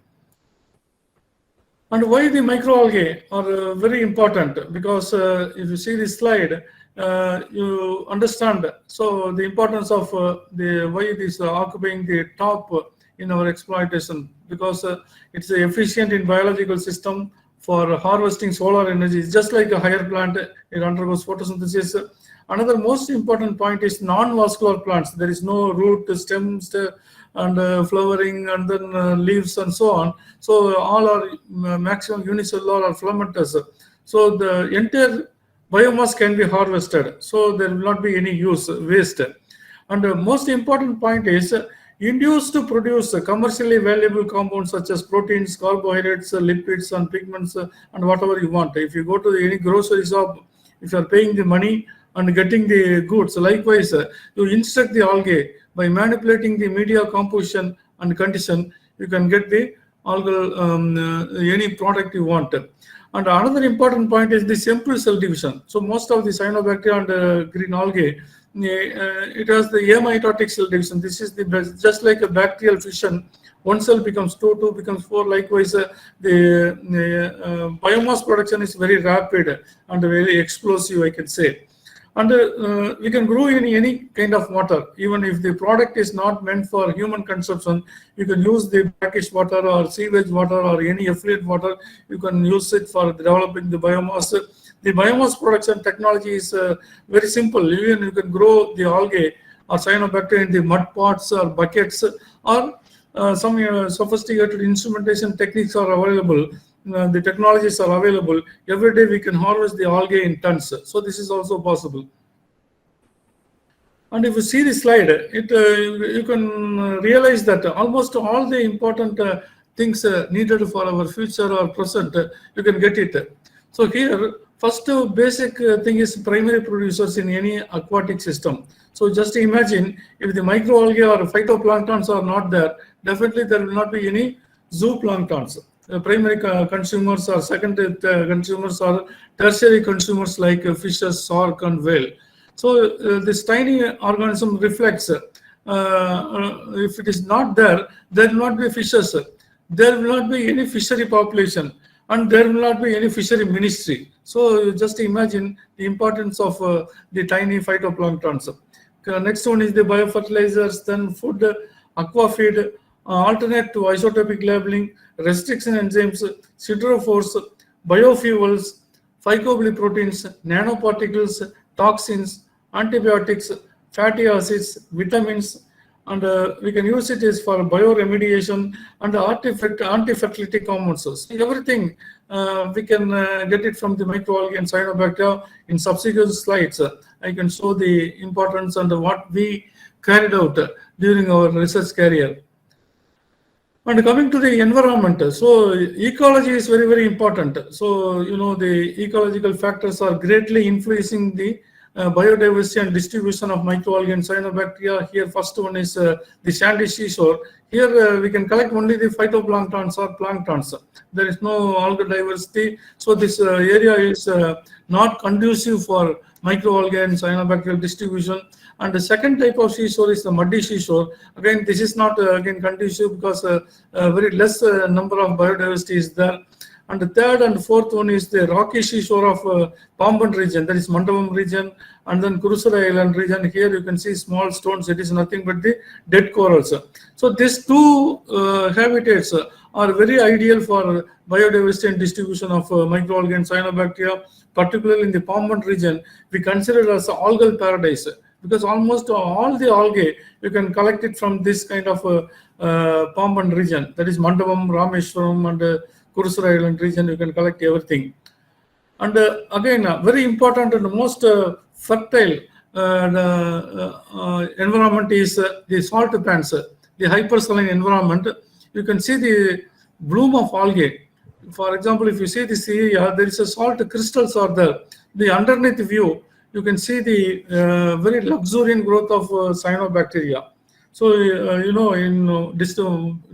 Speaker 16: And why the microalgae are very important? Because if you see this slide, you understand. So the importance of the why it is occupying the top in our exploitation, because it's efficient in biological system for harvesting solar energy. It's just like a higher plant, it undergoes photosynthesis, Another most important point is non-vascular plants. There is no root, stems, and flowering, and then leaves and so on. So all are maximum unicellular or filamentous. So the entire biomass can be harvested. So there will not be any use waste. And the most important point is induced to produce commercially valuable compounds such as proteins, carbohydrates, lipids, and pigments, and whatever you want. If you go to any grocery shop, if you are paying the money and getting the goods, likewise, you instruct the algae by manipulating the media composition and condition, you can get the algal any product you want. And another important point is the simple cell division. So most of the cyanobacteria and green algae, it has the amitotic cell division. This is the best, just like a bacterial fission. One cell becomes two, two becomes four. Likewise, the biomass production is very rapid and very explosive, I can say. And we can grow in any kind of water. Even if the product is not meant for human consumption, you can use the brackish water or sewage water or any effluent water. You can use it for developing the biomass. The biomass production technology is very simple. Even you can grow the algae or cyanobacteria in the mud pots or buckets, or some sophisticated instrumentation techniques are available. The technologies are available. Every day we can harvest the algae in tons. So this is also possible. And if you see the slide, you can realize that almost all the important things needed for our future or present, you can get it. So here, first basic thing is primary producers in any aquatic system. So just imagine if the microalgae or phytoplanktons are not there, definitely there will not be any zooplanktons. Primary consumers or secondary consumers or tertiary consumers like fishes, shark, and whale. So this tiny organism reflects. If it is not there, there will not be fishes. There will not be any fishery population, and there will not be any fishery ministry. So just imagine the importance of the tiny phytoplanktons. Next one is the biofertilizers, then food, aquafeed, alternate to isotopic labeling, restriction enzymes, siderophores, biofuels, phycobiliproteins, nanoparticles, toxins, antibiotics, fatty acids, vitamins, and we can use it as for bioremediation and anti-fertility compounds. So everything we can get it from the microalgae and cyanobacteria. In subsequent slides, I can show the importance and what we carried out during our research career. And coming to the environment, so ecology is very, very important. So, you know, the ecological factors are greatly influencing the biodiversity and distribution of microalgae and cyanobacteria. Here, first one is the sandy seashore. Here, we can collect only the phytoplanktons or planktons. There is no algal diversity. So, this area is not conducive for microalgae and cyanobacterial distribution. And the second type of seashore is the muddy seashore. Again, this is not again conducive because very less number of biodiversity is there. And the third and fourth one is the rocky seashore of Pamban region, that is Mandapam region, and then Kurusara Island region. Here you can see small stones. It is nothing but the dead corals. So these two habitats are very ideal for biodiversity and distribution of microalgae and cyanobacteria, particularly in the Pamban region. We consider it as an algal paradise, because almost all the algae you can collect it from this kind of Pamban region, that is Mandapam, Rameshwaram, and Kurusara Island region. You can collect everything. And again, very important and most fertile environment is the salt pans, the hypersaline environment. You can see the bloom of algae. For example, if you see this area, there is a salt crystals are there. The underneath view, you can see the very luxuriant growth of cyanobacteria. So, you know, in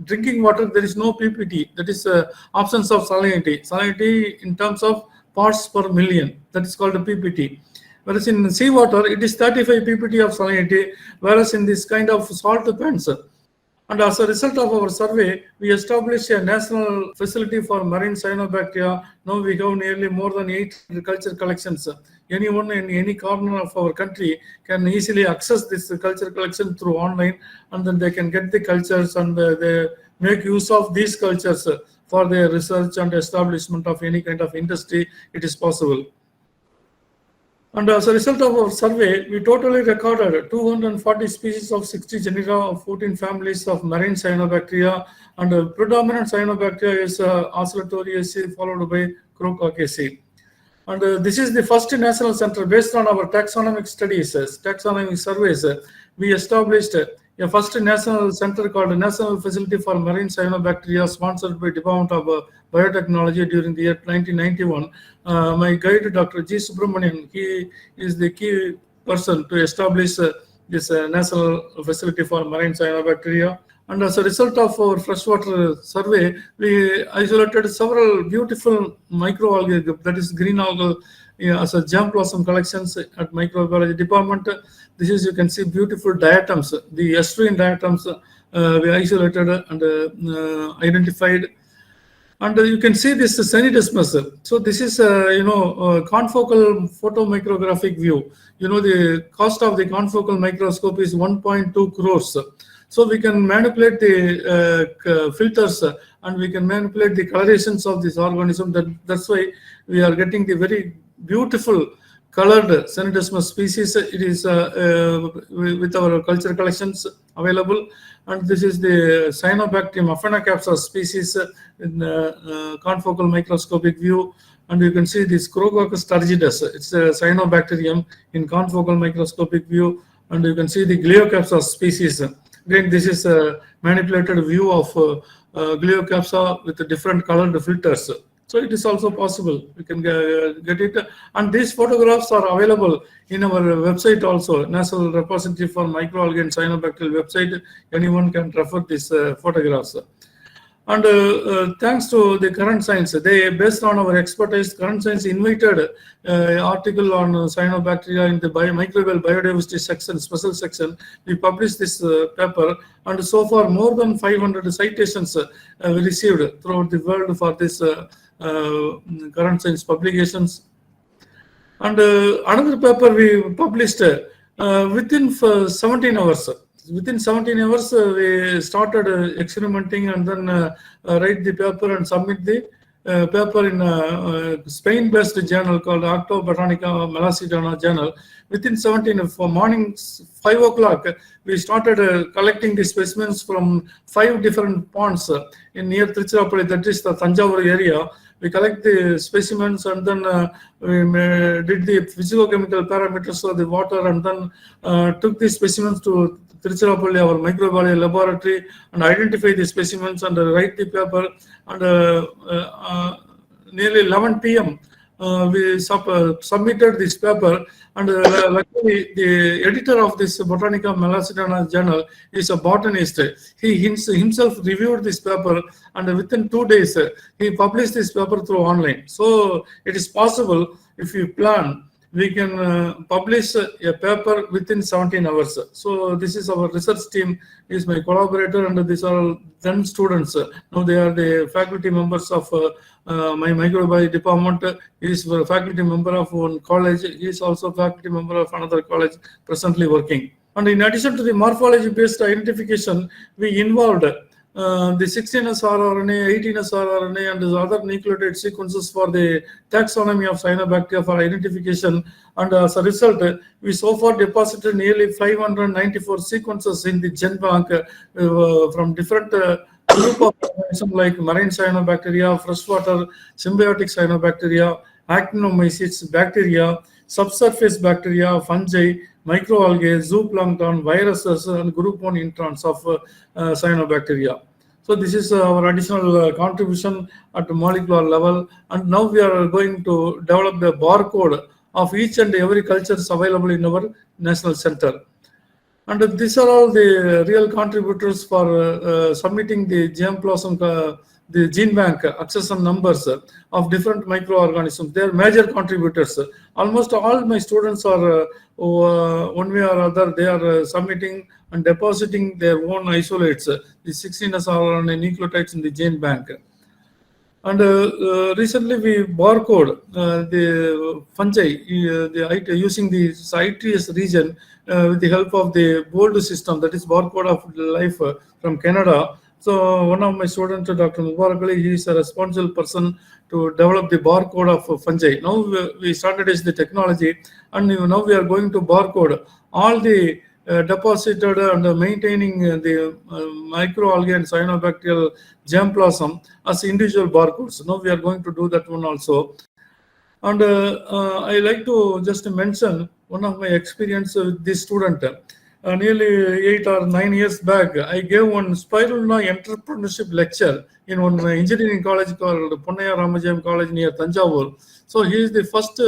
Speaker 16: drinking water, there is no PPT. That is absence of salinity. Salinity in terms of parts per million. That is called a PPT. Whereas in seawater, it is 35 PPT of salinity. Whereas in this kind of salt pans, and as a result of our survey, we established a national facility for marine cyanobacteria. Now we have nearly more than 8 culture collections. Anyone in any corner of our country can easily access this culture collection through online, and then they can get the cultures and they make use of these cultures for their research and establishment of any kind of industry. It is possible. And as a result of our survey, we totally recorded 240 species of 60 genera of 14 families of marine cyanobacteria, and the predominant cyanobacteria is Oscillatoreaceae followed by Crocockaceae. And this is the first national center based on our taxonomic studies, taxonomic surveys. We established a first national center called National Facility for Marine Cyanobacteria, sponsored by Department of Biotechnology during the year 1991. My guide, Dr. G. Subramanian, he is the key person to establish this National Facility for Marine Cyanobacteria. And as a result of our freshwater survey, we isolated several beautiful microalgae, that is green algae, as a germ blossom collections at microbiology department. This is, you can see beautiful diatoms, the estuarine diatoms we isolated and identified. And you can see this Synidesmus. So this is, confocal photomicrographic view. The cost of the confocal microscope is 1.2 crores. So we can manipulate the filters and we can manipulate the colorations of this organism. That's why we are getting the very beautiful colored Synidesmus species. It is with our culture collections available. And this is the Cyanobacterium aphanocapsa species in confocal microscopic view. And you can see this Crococcus turgidus. It's a cyanobacterium in confocal microscopic view. And you can see the Gleiocapsa species. Again, this is a manipulated view of Gleiocapsa with different colored filters. So it is also possible. We can get it. And these photographs are available in our website also, National Repository for Microalgae and Cyanobacterial website. Anyone can refer these photographs. And thanks to the Current Science, they, based on our expertise, Current Science invited an article on cyanobacteria in the microbial biodiversity section, special section. We published this paper, and so far more than 500 citations we received throughout the world for this Current Science publications. And another paper we published within 17 hours. Within 17 hours, we started experimenting and then write the paper and submit the paper in a Spain-based journal called Octo Botanica Melasidana journal. Within 17, for morning 5 o'clock, we started collecting the specimens from 5 different ponds in near Tiruchirappalli, that is the Tanjavur area. We collect the specimens and then we did the physicochemical parameters of the water and then took the specimens to Tiruchirappalli, our microbiology laboratory, and identify the specimens and write the paper. And nearly 11 p.m. We submitted this paper, and luckily the editor of this Botanica Melasidana journal is a botanist. He himself reviewed this paper, and within 2 days he published this paper through online. So it is possible, if you plan, we can publish a paper within 17 hours. So this is our research team, is my collaborator, and these are then students. Now they are the faculty members of my microbiology department. He is a faculty member of one college. He is also faculty member of another college, presently working. And in addition to the morphology-based identification, we involved the 16S rRNA, 18S rRNA, and the other nucleotide sequences for the taxonomy of cyanobacteria for identification. And as a result, we so far deposited nearly 594 sequences in the GenBank from different group of organisms like marine cyanobacteria, freshwater symbiotic cyanobacteria, actinomycetes, bacteria, subsurface bacteria, fungi, microalgae, zooplankton, viruses, and group 1 introns of cyanobacteria. So this is our additional contribution at the molecular level. And now we are going to develop the barcode of each and every cultures available in our national center. And these are all the real contributors for submitting the germ blossom, the gene bank accession numbers of different microorganisms. They are major contributors. Almost all my students are one way or other, they are submitting and depositing their own isolates, the 16S rRNA nucleotides in the gene bank. And recently we barcode the fungi using the citrus region with the help of the BOLD system, that is barcode of life from Canada. So one of my students, Dr. Mubarak Ali, he is a responsible person to develop the barcode of fungi. Now we started is the technology, and now we are going to barcode all the deposited and maintaining the microalgae and cyanobacterial germplasm as individual barcodes. Now we are going to do that one also. And I like to just mention one of my experience with this student. Nearly 8 or 9 years back, I gave one spirulina entrepreneurship lecture in one engineering college called Ponnaya Ramajayam College near Tanjavur. So he is the first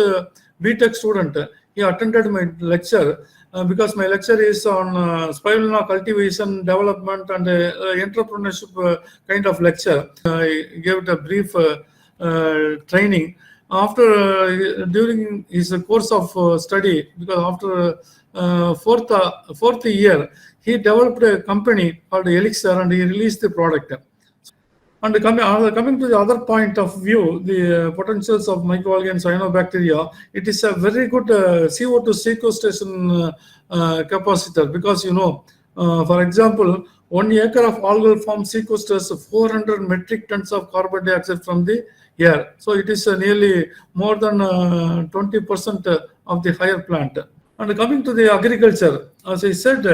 Speaker 16: BTech student. He attended my lecture because my lecture is on spirulina cultivation, development, and entrepreneurship kind of lecture. I gave it a brief training. After during his course of study, because after fourth year, he developed a company called Elixir, and he released the product. And coming to the other point of view, the potentials of microalgae and cyanobacteria, it is a very good CO2 sequestration capacitor, because for example, 1 acre of algal farm sequesters 400 metric tons of carbon dioxide from the air. So it is nearly more than 20% of the higher plant. And coming to the agriculture, as I said,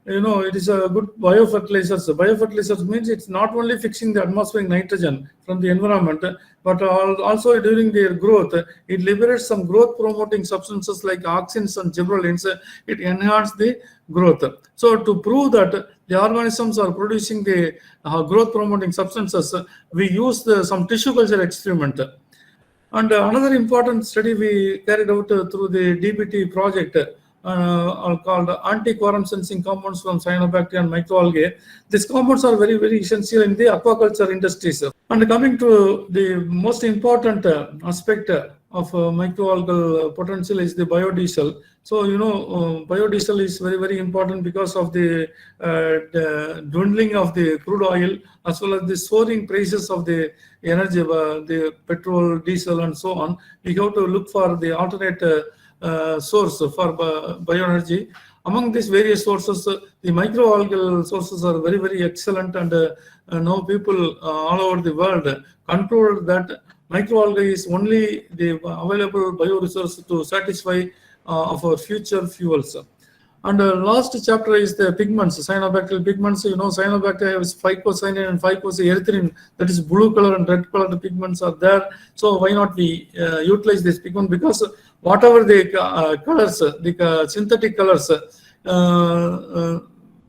Speaker 16: it is a good biofertilizers. Biofertilizers means it's not only fixing the atmospheric nitrogen from the environment, but also during their growth, it liberates some growth promoting substances like auxins and gibberellins. It enhances the growth. So to prove that the organisms are producing the growth promoting substances, we use some tissue culture experiment. And another important study we carried out through the DBT project called anti-quorum sensing compounds from cyanobacteria and microalgae. These compounds are very, very essential in the aquaculture industries. And coming to the most important aspect of microalgal potential is the biodiesel. So, biodiesel is very, very important because of the dwindling of the crude oil, as well as the soaring prices of the energy, the petrol, diesel, and so on. We have to look for the alternate source for bioenergy. Among these various sources, the microalgal sources are very, very excellent, and now people all over the world conclude that microalgae is only the available bioresource to satisfy of our future fuels. And the last chapter is the pigments, cyanobacterial pigments. Cyanobacteria has phycocyanin and phycoerythrin, that is blue color and red color pigments are there. So why not we utilize this pigment? Because whatever the colors, the synthetic colors,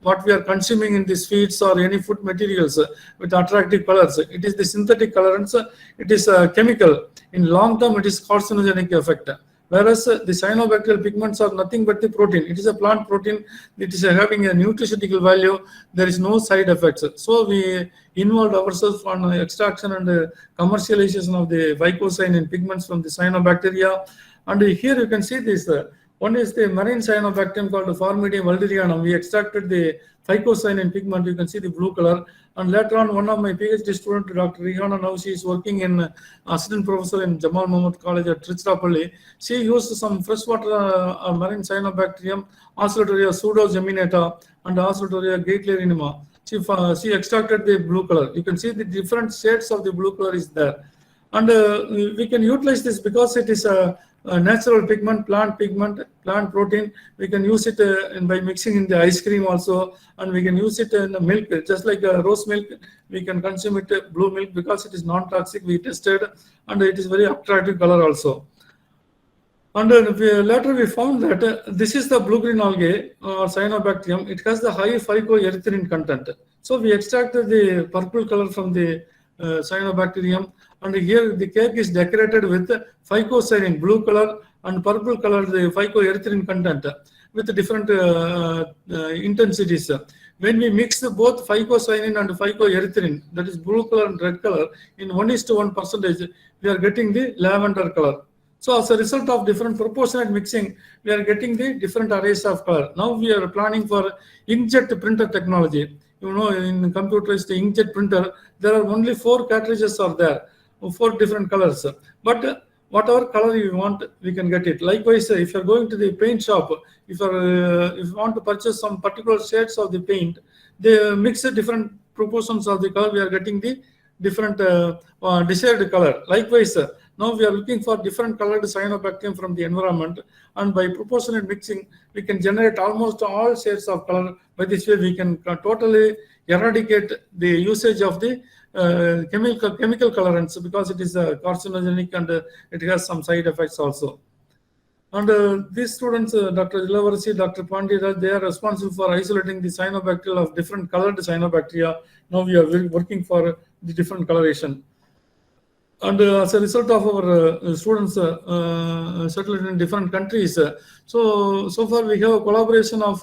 Speaker 16: what we are consuming in these feeds or any food materials with attractive colors, it is the synthetic colorants, it is a chemical. In long term, it is carcinogenic effect. Whereas the cyanobacterial pigments are nothing but the protein. It is a plant protein. It is having a nutraceutical value. There is no side effects. So we involved ourselves on extraction and commercialization of the phycocyanin pigments from the cyanobacteria. And here you can see this. One is the marine cyanobacterium called Formitium valerianum. We extracted the phycocyanin pigment. You can see the blue color. And later on, one of my PhD student, Dr. Rihana, now she is working in assistant professor in Jamal Mohammed College at Trichrapalli. She used some freshwater marine cyanobacterium, Oscillatoria pseudogeminata, and Oscillatoria gatelarinima. She extracted the blue color. You can see the different shades of the blue color is there. And we can utilize this because it is a natural pigment, plant protein. We can use it by mixing in the ice cream also, and we can use it in the milk, just like rose milk. We can consume it blue milk because it is non-toxic. We tested, and it is very attractive color also. And later we found that this is the blue-green algae or cyanobacterium. It has the high phycoerythrin content. So we extracted the purple color from the cyanobacterium, and here the cake is decorated with phycocyanin, blue color, and purple color, the phycoerythrin content with different intensities. When we mix both phycocyanin and phycoerythrin, that is blue color and red color, in 1:1%, we are getting the lavender color. So as a result of different proportionate mixing, we are getting the different arrays of color. Now we are planning for inkjet printer technology. In computerized inkjet printer, there are only 4 cartridges are there, 4 different colors. But whatever color you want, we can get it. Likewise, if you are going to the paint shop, if you want to purchase some particular shades of the paint, they mix different proportions of the color, we are getting the different desired color. Likewise, now we are looking for different colored cyanobacterium from the environment, and by proportionate mixing, we can generate almost all shades of color. By this way, we can totally eradicate the usage of the chemical colorants, because it is carcinogenic and it has some side effects also. And these students, Dr. Ilavarasi, Dr. Pandira, they are responsible for isolating the cyanobacteria of different colored cyanobacteria. Now we are working for the different coloration. And as a result of our students settled in different countries, so far we have a collaboration of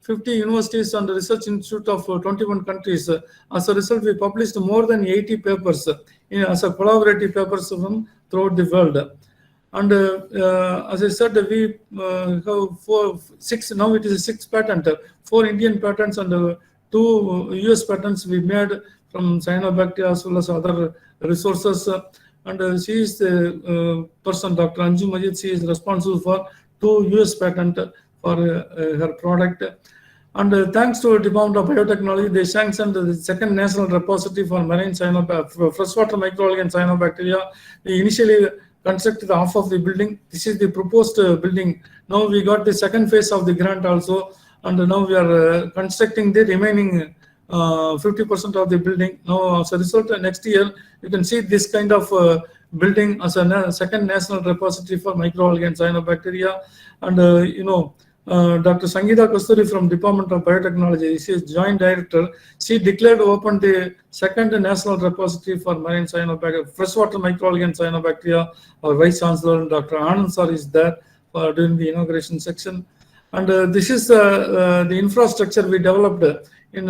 Speaker 16: 50 universities and research institute of 21 countries. As a result, we published more than 80 papers as a collaborative papers from throughout the world. And as I said, we have six. Now it is 6 patents, 4 Indian patents and 2 US patents we made from cyanobacteria as well as other resources. And she is the person, Dr. Anju Majid. She is responsible for 2 US patents for her product. And thanks to the Department of Biotechnology, they sanctioned the 2nd National Repository for Marine Freshwater Microalgae and Cyanobacteria. We initially constructed half of the building. This is the proposed building. Now we got the 2nd phase of the grant also, and now we are constructing the remaining 50% of the building. Now, as a result, next year you can see this kind of building as a 2nd National Repository for Microalgae and Cyanobacteria. And Dr. Sangeeta Kasturi from Department of Biotechnology, she is Joint Director. She declared open the 2nd National Repository for Marine Cyanobacteria, Freshwater Microalgae and Cyanobacteria. Our Vice Chancellor, Dr. Anand Sir, is there during the inauguration section. And this is the infrastructure we developed in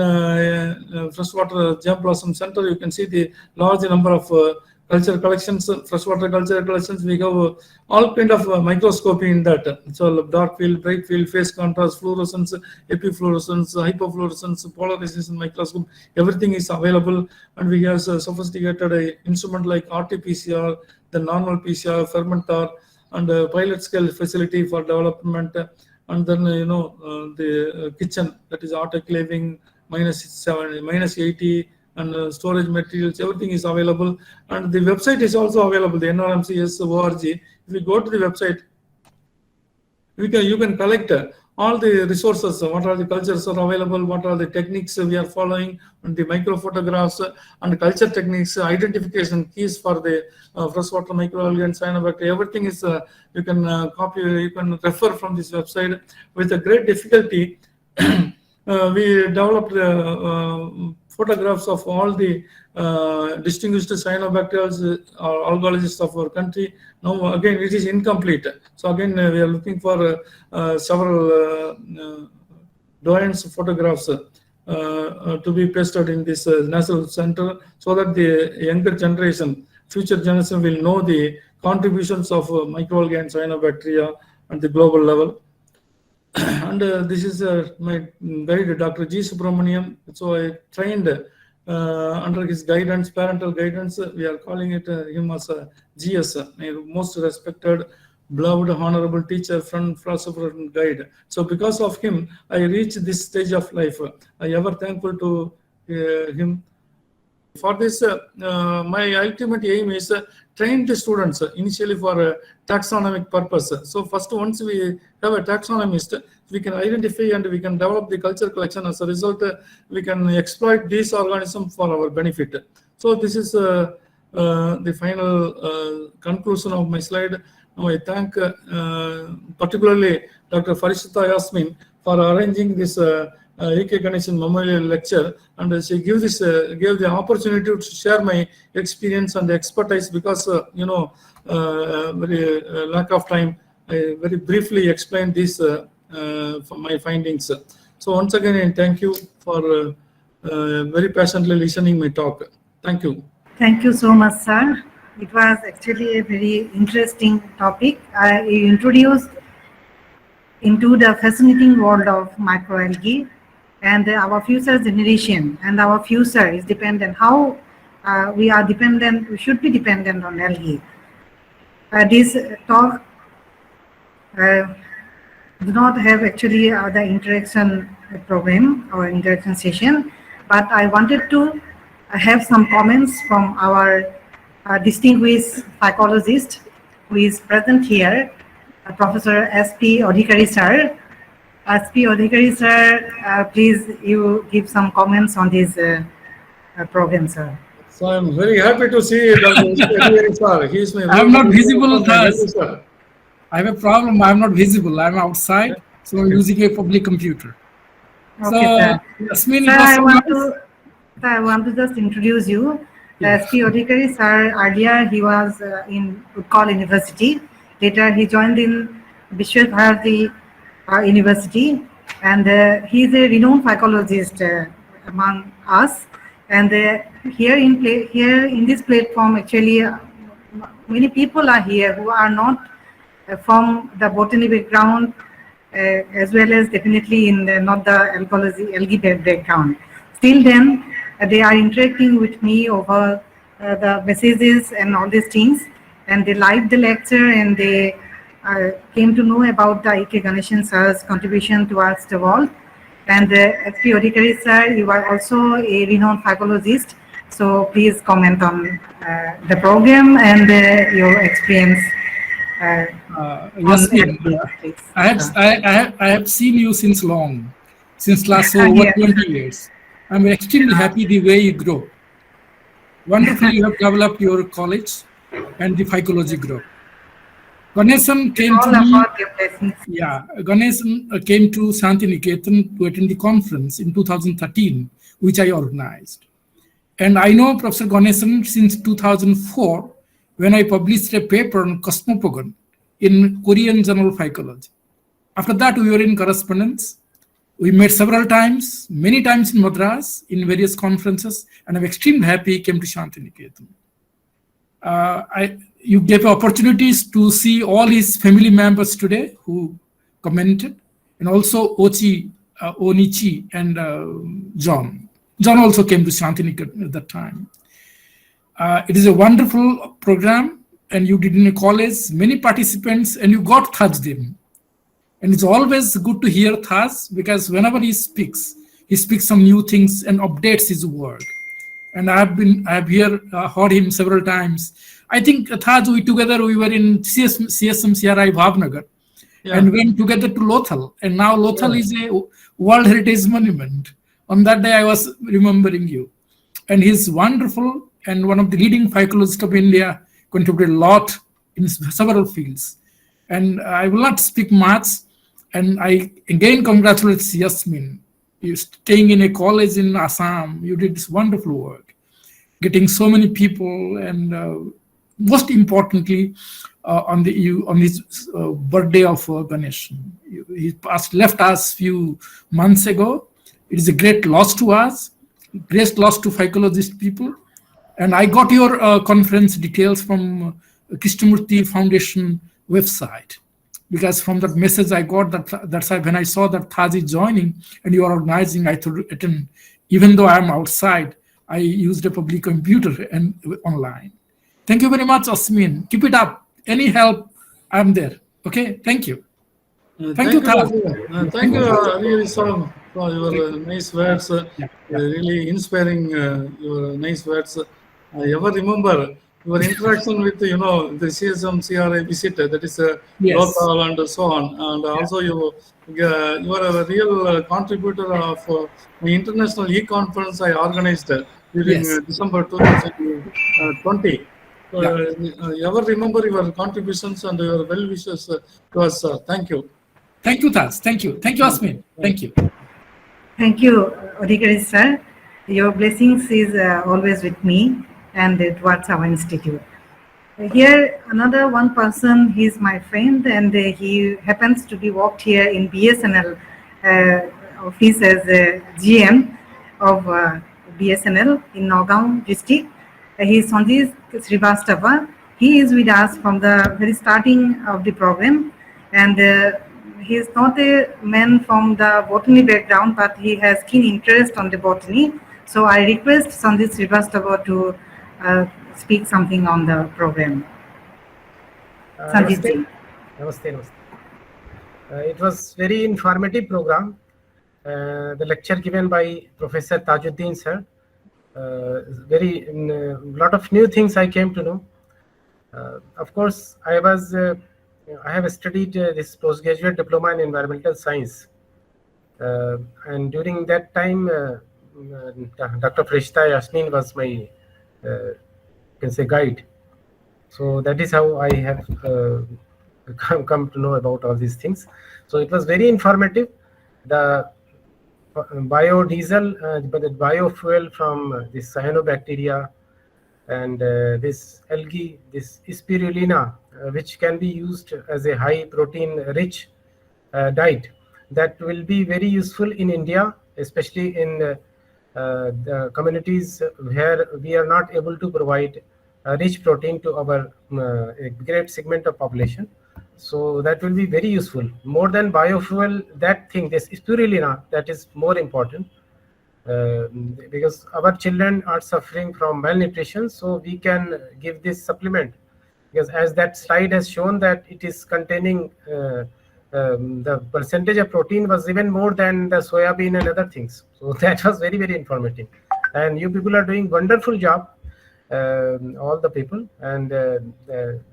Speaker 16: Freshwater Gem Blossom Center. You can see the large number of culture collections, freshwater culture collections. We have all kind of microscopy in that. So dark field, bright field, phase contrast, fluorescence, epifluorescence, hypofluorescence, polarization microscope. Everything is available, and we have a sophisticated instrument like RT-PCR, the normal PCR, fermentor, and pilot scale facility for development. And then the kitchen, that is autoclaving, -70, -80, and storage materials, everything is available. And the website is also available, the NRMCS.org. If you go to the website, you can collect all the resources, what are the cultures are available, what are the techniques we are following, and the microphotographs and culture techniques, identification keys for the freshwater microalgae and cyanobacteria. Everything is, you can copy, you can refer from this website. With a great difficulty, we developed photographs of all the distinguished cyanobacterials algologists of our country. Now again it is incomplete, so again we are looking for several doyens photographs to be pasted in this national center, so that the younger generation, future generation, will know the contributions of microalgae and cyanobacteria at the global level. And this is my guide, Dr. G. Subramaniam. So I trained under his guidance, parental guidance. We are calling it him as a GS, most respected, beloved, honorable teacher, friend, philosopher, and guide. So because of him, I reached this stage of life. I ever thankful to him. For this, my ultimate aim is train the students initially for taxonomic purpose. So first, once we have a taxonomist, we can identify and we can develop the culture collection. As a result, we can exploit these organisms for our benefit. So this is the final conclusion of my slide. Now I thank particularly Dr. Farishita Yasmin for arranging this E.K. Ganesan Memorial Lecture, and she gave the opportunity to share my experience and expertise, because very lack of time, I very briefly explained this for my findings. So once again, I thank you for very patiently listening my talk. Thank you.
Speaker 3: Thank you so much, sir. It was actually a very interesting topic. You introduced into the fascinating world of microalgae, and our future generation and our future is dependent, how we are dependent, we should be dependent on algae. This talk do not have actually the interaction program or interaction session, but I wanted to have some comments from our distinguished psychologist who is present here, Professor S.P. Odhikari sir. S.P. Odhikari sir, please you give some comments on this program, sir.
Speaker 16: So I'm very happy to see Dr. Odhikari sir. He is my
Speaker 17: I'm not visible,
Speaker 16: my
Speaker 17: Thas.
Speaker 16: elder sir.
Speaker 17: I have a problem. I'm not visible. I'm outside, so I'm using a public computer.
Speaker 3: Okay,
Speaker 17: So,
Speaker 3: sir.
Speaker 17: Yasmin,
Speaker 3: Sir,
Speaker 17: it was so nice.
Speaker 3: I want to just introduce you.
Speaker 17: Yeah.
Speaker 3: S.P. Odhikari, sir, earlier he was in Utkal University. Later he joined in Vishwabharati University, and he is a renowned psychologist among us. And here in this platform, actually, many people are here who are not from the botany background, as well as definitely in not the algae background. Still then, they are interacting with me over the messages and all these things, and they liked the lecture, and they came to know about the E.K. Ganesan sir's contribution towards the world. And S.P. Odhikari sir, you are also a renowned psychologist, so please comment on the program and your experience.
Speaker 17: Yasmin, I have seen you since long, since last over 20 years. I'm extremely happy the way you grow. Wonderfully, you have developed your college and the Phycology group. Ganesan came to me. Yeah, Ganesan came to Shantiniketan to attend the conference in 2013, which I organized. And I know Professor Ganesan since 2004, when I published a paper on cosmopogon in Korean Journal of Phycology. After that, we were in correspondence. We met several times, many times in Madras, in various conferences, and I'm extremely happy he came to Shantiniketan. You gave opportunities to see all his family members today who commented, and also Ochi, Onichi, and John. John also came to Shantiniketan at that time. It is a wonderful program, and you did in a college, many participants, and you got Thajdim. And it's always good to hear Thas, because whenever he speaks some new things and updates his work. And I have heard him several times. I think Thas, we were in CSM Bhavnagar, and went together to Lothal. And now Lothal is a World Heritage Monument. On that day, I was remembering you. And he's wonderful, and one of the leading phycologists of India, contributed a lot in several fields. And I will not speak much. And I again congratulate Yasmin. You're staying in a college in Assam. You did this wonderful work, getting so many people, and most importantly, on his birthday of Ganesh. He left us a few months ago. It is a great loss to us, great loss to phycologist people. And I got your conference details from Krishnamurti Foundation website, because from that message I got, that's why when I saw that Thaz is joining and you are organizing, I thought attend. Even though I'm outside, I used a public computer and online. Thank you very much, Asmin. Keep it up. Any help, I'm there. Okay, thank you. Thank you, Thaz.
Speaker 16: Thank you, Adhikari sir, for your nice words. Really inspiring, your nice words. I ever remember your interaction with, the CSM CRI visit, that is local and so on. And also you are a real contributor of the international e-conference I organized during December 2020. Ever remember your contributions and your well wishes to us, sir. Thank you.
Speaker 17: Thank you, Thaz. Thank you. Thank you, Asmin. Thank you.
Speaker 3: Thank you, Odhikari sir. Your blessings is always with me and towards our institute. Here, another one person, he is my friend, and he happens to be worked here in BSNL office as a GM of BSNL in Nowgong district. He is Sanjeev Srivastava. He is with us from the very starting of the program, and he is not a man from the botany background, but he has keen interest on the botany. So I request Sanjeev Srivastava to speak something on the program.
Speaker 18: Namaste. It was very informative program,
Speaker 14: the lecture given by Professor Tajuddin sir. Very lot of new things I came to know. Of course, I have studied this postgraduate diploma in environmental science, and during that time, Dr. Farishta Yasmin was my, can say, guide. So that is how I have come to know about all these things. So it was very informative. The biodiesel, but the biofuel from this cyanobacteria and this algae, this spirulina, which can be used as a high protein rich diet, that will be very useful in India, especially in the communities where we are not able to provide rich protein to our a great segment of population. So that will be very useful. More than biofuel, that thing, this spirulina, that is more important. Because our children are suffering from malnutrition, so we can give this supplement, because as that slide has shown that it is containing the percentage of protein was even more than the soybean and other things. So that was very, very informative, and you people are doing wonderful job, all the people, and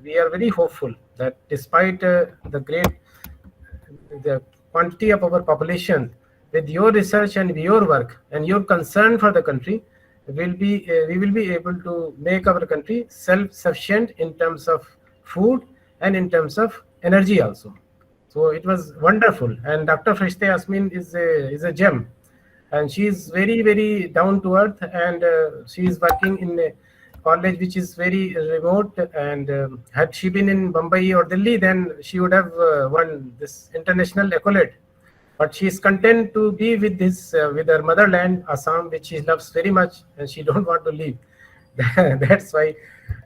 Speaker 14: we are very hopeful that despite the quantity of our population, with your research and your work and your concern for the country, we will be able to make our country self-sufficient in terms of food and in terms of energy also. So it was wonderful, and Dr. Farishta Yasmin is a gem, and she is very, very down to earth, and she is working in a college which is very remote, and had she been in Mumbai or Delhi, then she would have won this international accolade. But she is content to be with this with her motherland, Assam, which she loves very much, and she don't want to leave. That's why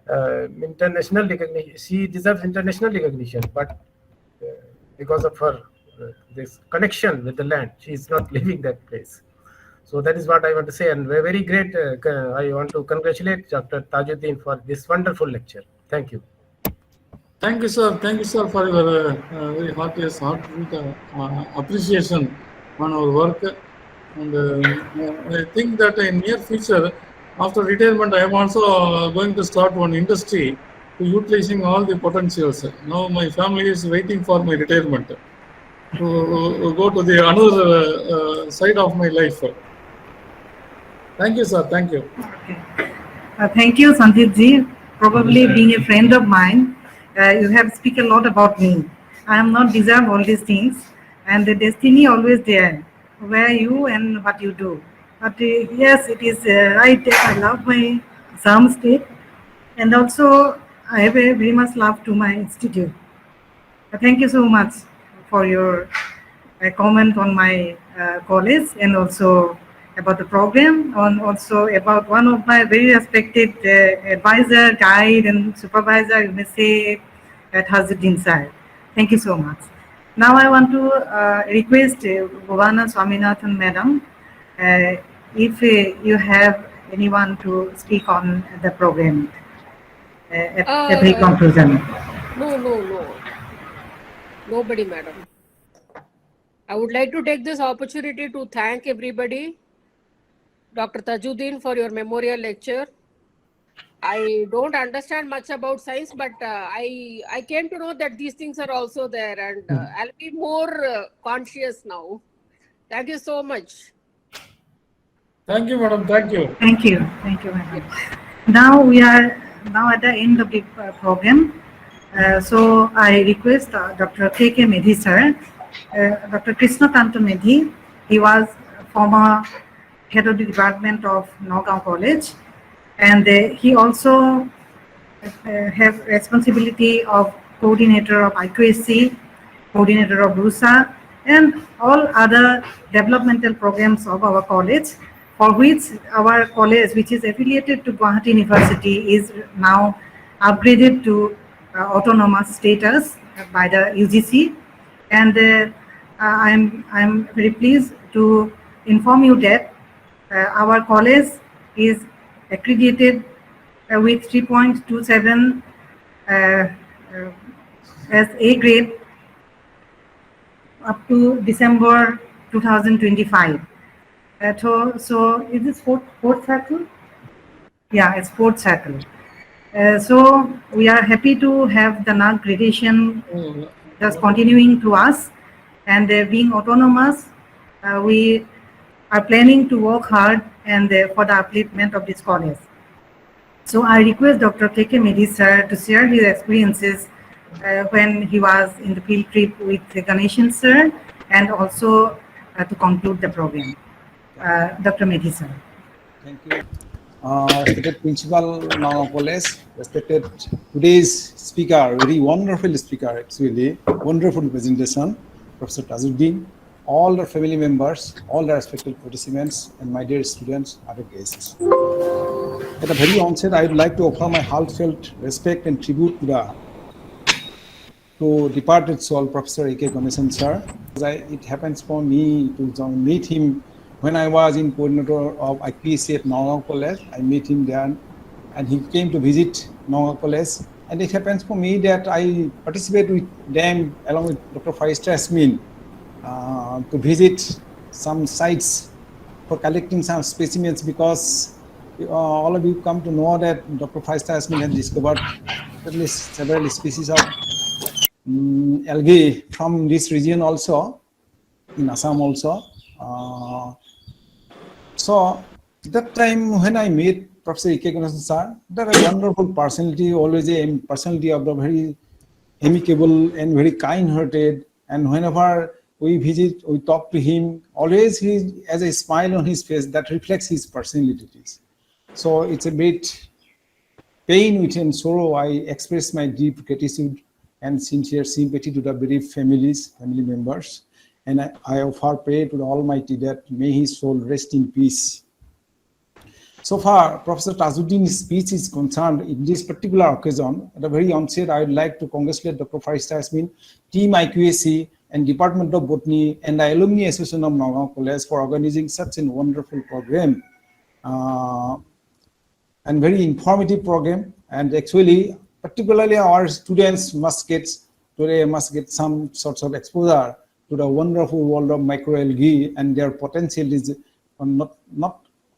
Speaker 14: international recognition. She deserves international recognition, but because of her this connection with the land, she is not leaving that place. So that is what I want to say, and we're very great. I want to congratulate Dr. Tajuddin for this wonderful lecture. Thank you.
Speaker 16: Thank you, sir. Thank you, sir, for your very heartfelt appreciation on our work. And I think that in near future, after retirement, I am also going to start one industry to utilizing all the potentials. Now my family is waiting for my retirement to go to the another side of my life. Thank you, sir. Thank you.
Speaker 3: Thank you, Sandeep ji. Probably being a friend of mine, you have speak a lot about me. I am not deserve all these things, and the destiny always there, where you and what you do. But yes, it is right. I love my Assam state, and also I have a very much love to my institute. Thank you so much for your comment on my college, and also about the program, and also about one of my very respected advisor, guide, and supervisor, you may say, Tajuddin sir. Thank you so much. Now I want to request Govana Swaminathan madam, if you have anyone to speak on the program at every conclusion.
Speaker 15: No. Nobody, madam. I would like to take this opportunity to thank everybody. Dr. Tajuddin, for your memorial lecture. I don't understand much about science, but I came to know that these things are also there, and I'll be more conscious now. Thank you so much.
Speaker 16: Thank you, madam. Thank you.
Speaker 3: Thank you, madam. Now we are at the end of the program. So I request Dr. K.K. Medhi sir, Dr. Krishna Kanta Medhi. He was former head of the department of Nowgong College, and he also have responsibility of coordinator of IQSC, coordinator of RUSA, and all other developmental programs of our college, for which our college, which is affiliated to Guwahati University, is now upgraded to autonomous status by the UGC. And I'm very pleased to inform you that our college is accredited with 3.27 as A grade up to December 2025. So is this fourth cycle? Yeah, it's fourth cycle. So we are happy to have the NAG gradation just continuing to us, and being autonomous, we are planning to work hard and for the upliftment of this college. So I request Dr. K.K. Medi sir to share his experiences when he was in the field trip with Ganesan sir, and also to conclude the program. Dr. Medi sir.
Speaker 18: Thank you. Respected Principal Nowgong College, respected today's speaker, very wonderful speaker actually, wonderful presentation, Professor Tajuddin, all the family members, all the respected participants, and my dear students, other guests. At the very onset, I would like to offer my heartfelt respect and tribute to departed soul, Professor A.K. Ganesan sir. It happens for me to meet him when I was in coordinator of IPC at Nowgong College. I met him there, and he came to visit Nowgong College. And it happens for me that I participate with them along with Dr. Farista Yasmin to visit some sites for collecting some specimens, because all of you come to know that Dr. Farista Yasmin has discovered at least several species of algae from this region also, in Assam also. So that time when I met Professor A.K. Ganesan sir, that a wonderful personality, always a personality of the very amicable and very kind-hearted. And whenever we visit, we talk to him, always he has a smile on his face that reflects his personalities. So it's a bit pain within sorrow. I express my deep gratitude and sincere sympathy to the bereaved family members. And I offer prayer to the Almighty that may his soul rest in peace. So far, Professor Tajuddin's speech is concerned in this particular occasion. At the very onset, I would like to congratulate Dr. Farista Yasmin, Team IQAC, and Department of Botany, and the Alumni Association of Nowgong College for organizing such a wonderful program, and very informative program. And actually, particularly our students must get some sorts of exposure to the wonderful world of microalgae, and their potential is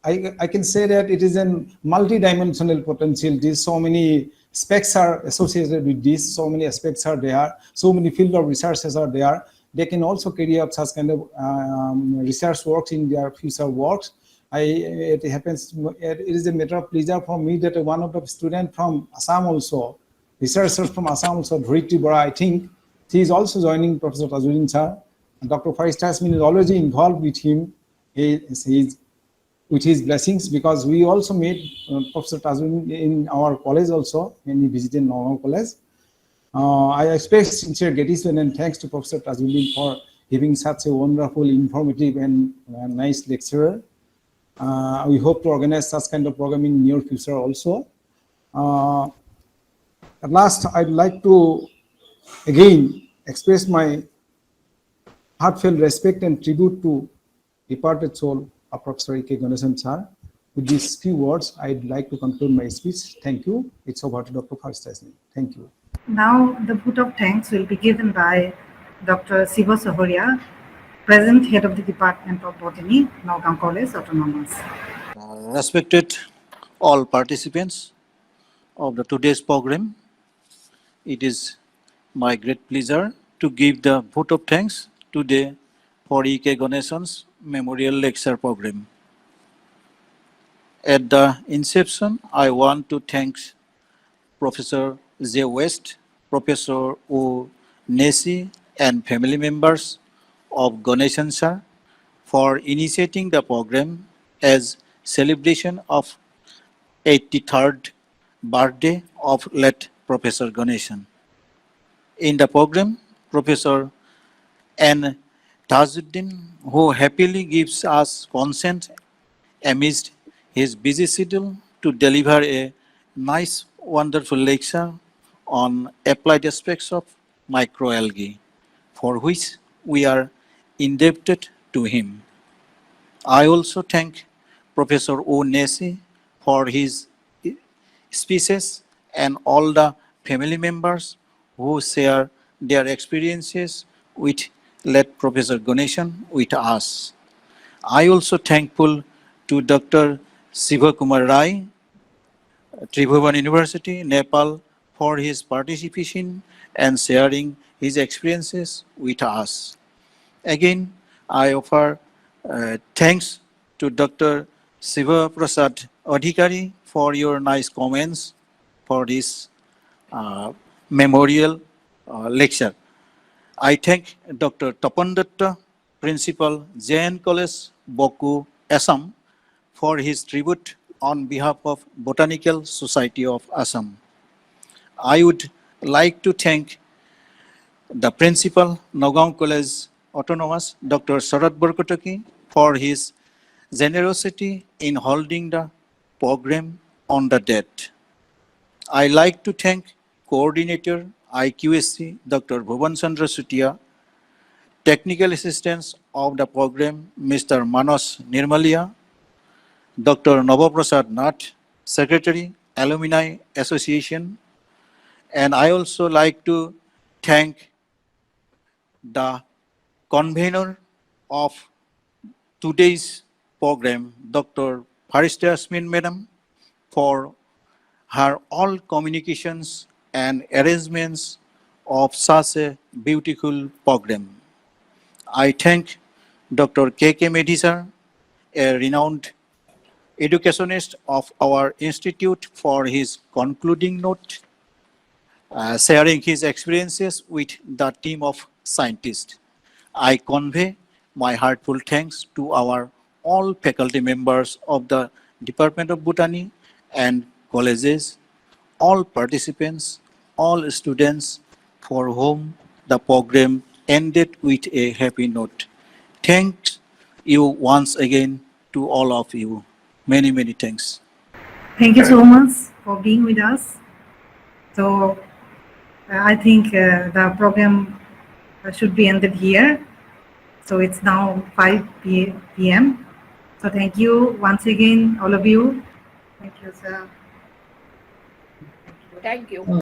Speaker 18: I can say that it is a multi-dimensional potential. These so many specs are associated with this, so many aspects are there, so many field of researches are there. They can also carry out such kind of research works in their future works. It is a matter of pleasure for me that one of the students from Assam also, researchers from Assam also, Dhriti Bora, I think, he is also joining Professor Tajuddin sir. And Dr. Farista Yasmin is already involved with him. With his blessings, because we also met Professor Tajuddin in our college also when he visited Nowgong College. I express sincere gratitude and thanks to Professor Tajuddin for giving such a wonderful, informative, and nice lecturer. We hope to organize such kind of program in near future also. At last, I'd like to again express my heartfelt respect and tribute to departed soul of Professor A.K. Ganesan sir. With these few words, I'd like to conclude my speech. Thank you. It's over to Dr. Farista Yasmin. Thank you.
Speaker 3: Now the vote of thanks will be given by Dr. Siva Sahoria, present head of the Department of Botany, Nowgong College, Autonomous.
Speaker 19: Respected all participants of today's program, it is my great pleasure to give the vote of thanks today for E.K. Ganesan's Memorial Lecture Program. At the inception, I want to thank Professor J. West, Professor O. Nesi, and family members of Ganesan sir for initiating the program as celebration of 83rd birthday of late Professor Ganesan. In the program, Professor N. Tajuddin, who happily gives us consent amidst his busy schedule to deliver a nice, wonderful lecture on applied aspects of microalgae, for which we are indebted to him. I also thank Professor O. Nesi for his speeches and all the family members who share their experiences with let Professor Ganesan with us. I also thankful to Dr. Siva Kumar Rai, Tribhuvan University, Nepal, for his participation and sharing his experiences with us. Again, I offer thanks to Dr. Siva Prasad Adhikari for your nice comments for this memorial lecture. I thank Dr. Tapan Datta, Principal, Jain College, Boku, Assam, for his tribute on behalf of Botanical Society of Assam. I would like to thank the Principal, Nowgong College Autonomous, Dr. Sarat Borkotaki, for his generosity in holding the program on the date. I like to thank Coordinator, IQSC, Dr. Bhuvan Chandra Sutia, Technical Assistants of the program, Mr. Manos Nirmalia, Dr. Navaprasad Nath, Secretary, Alumni Association, and I also like to thank the convener of today's program, Dr. Farista Yasmin Madam, for her all communications and arrangements of such a beautiful program. I thank Dr. K.K. Medhi sir, a renowned educationist of our institute, for his concluding note, sharing his experiences with the team of scientists. I convey my heartfelt thanks to our all faculty members of the Department of Botany and colleges, all participants, all students for whom the program ended with a happy note. Thanks you once again to all of you. Many, many thanks.
Speaker 3: Thank you so much for being with us. So I think the program should be ended here. So it's now 5 p.m. So thank you once again, all of you. Thank you, sir.
Speaker 15: Thank you.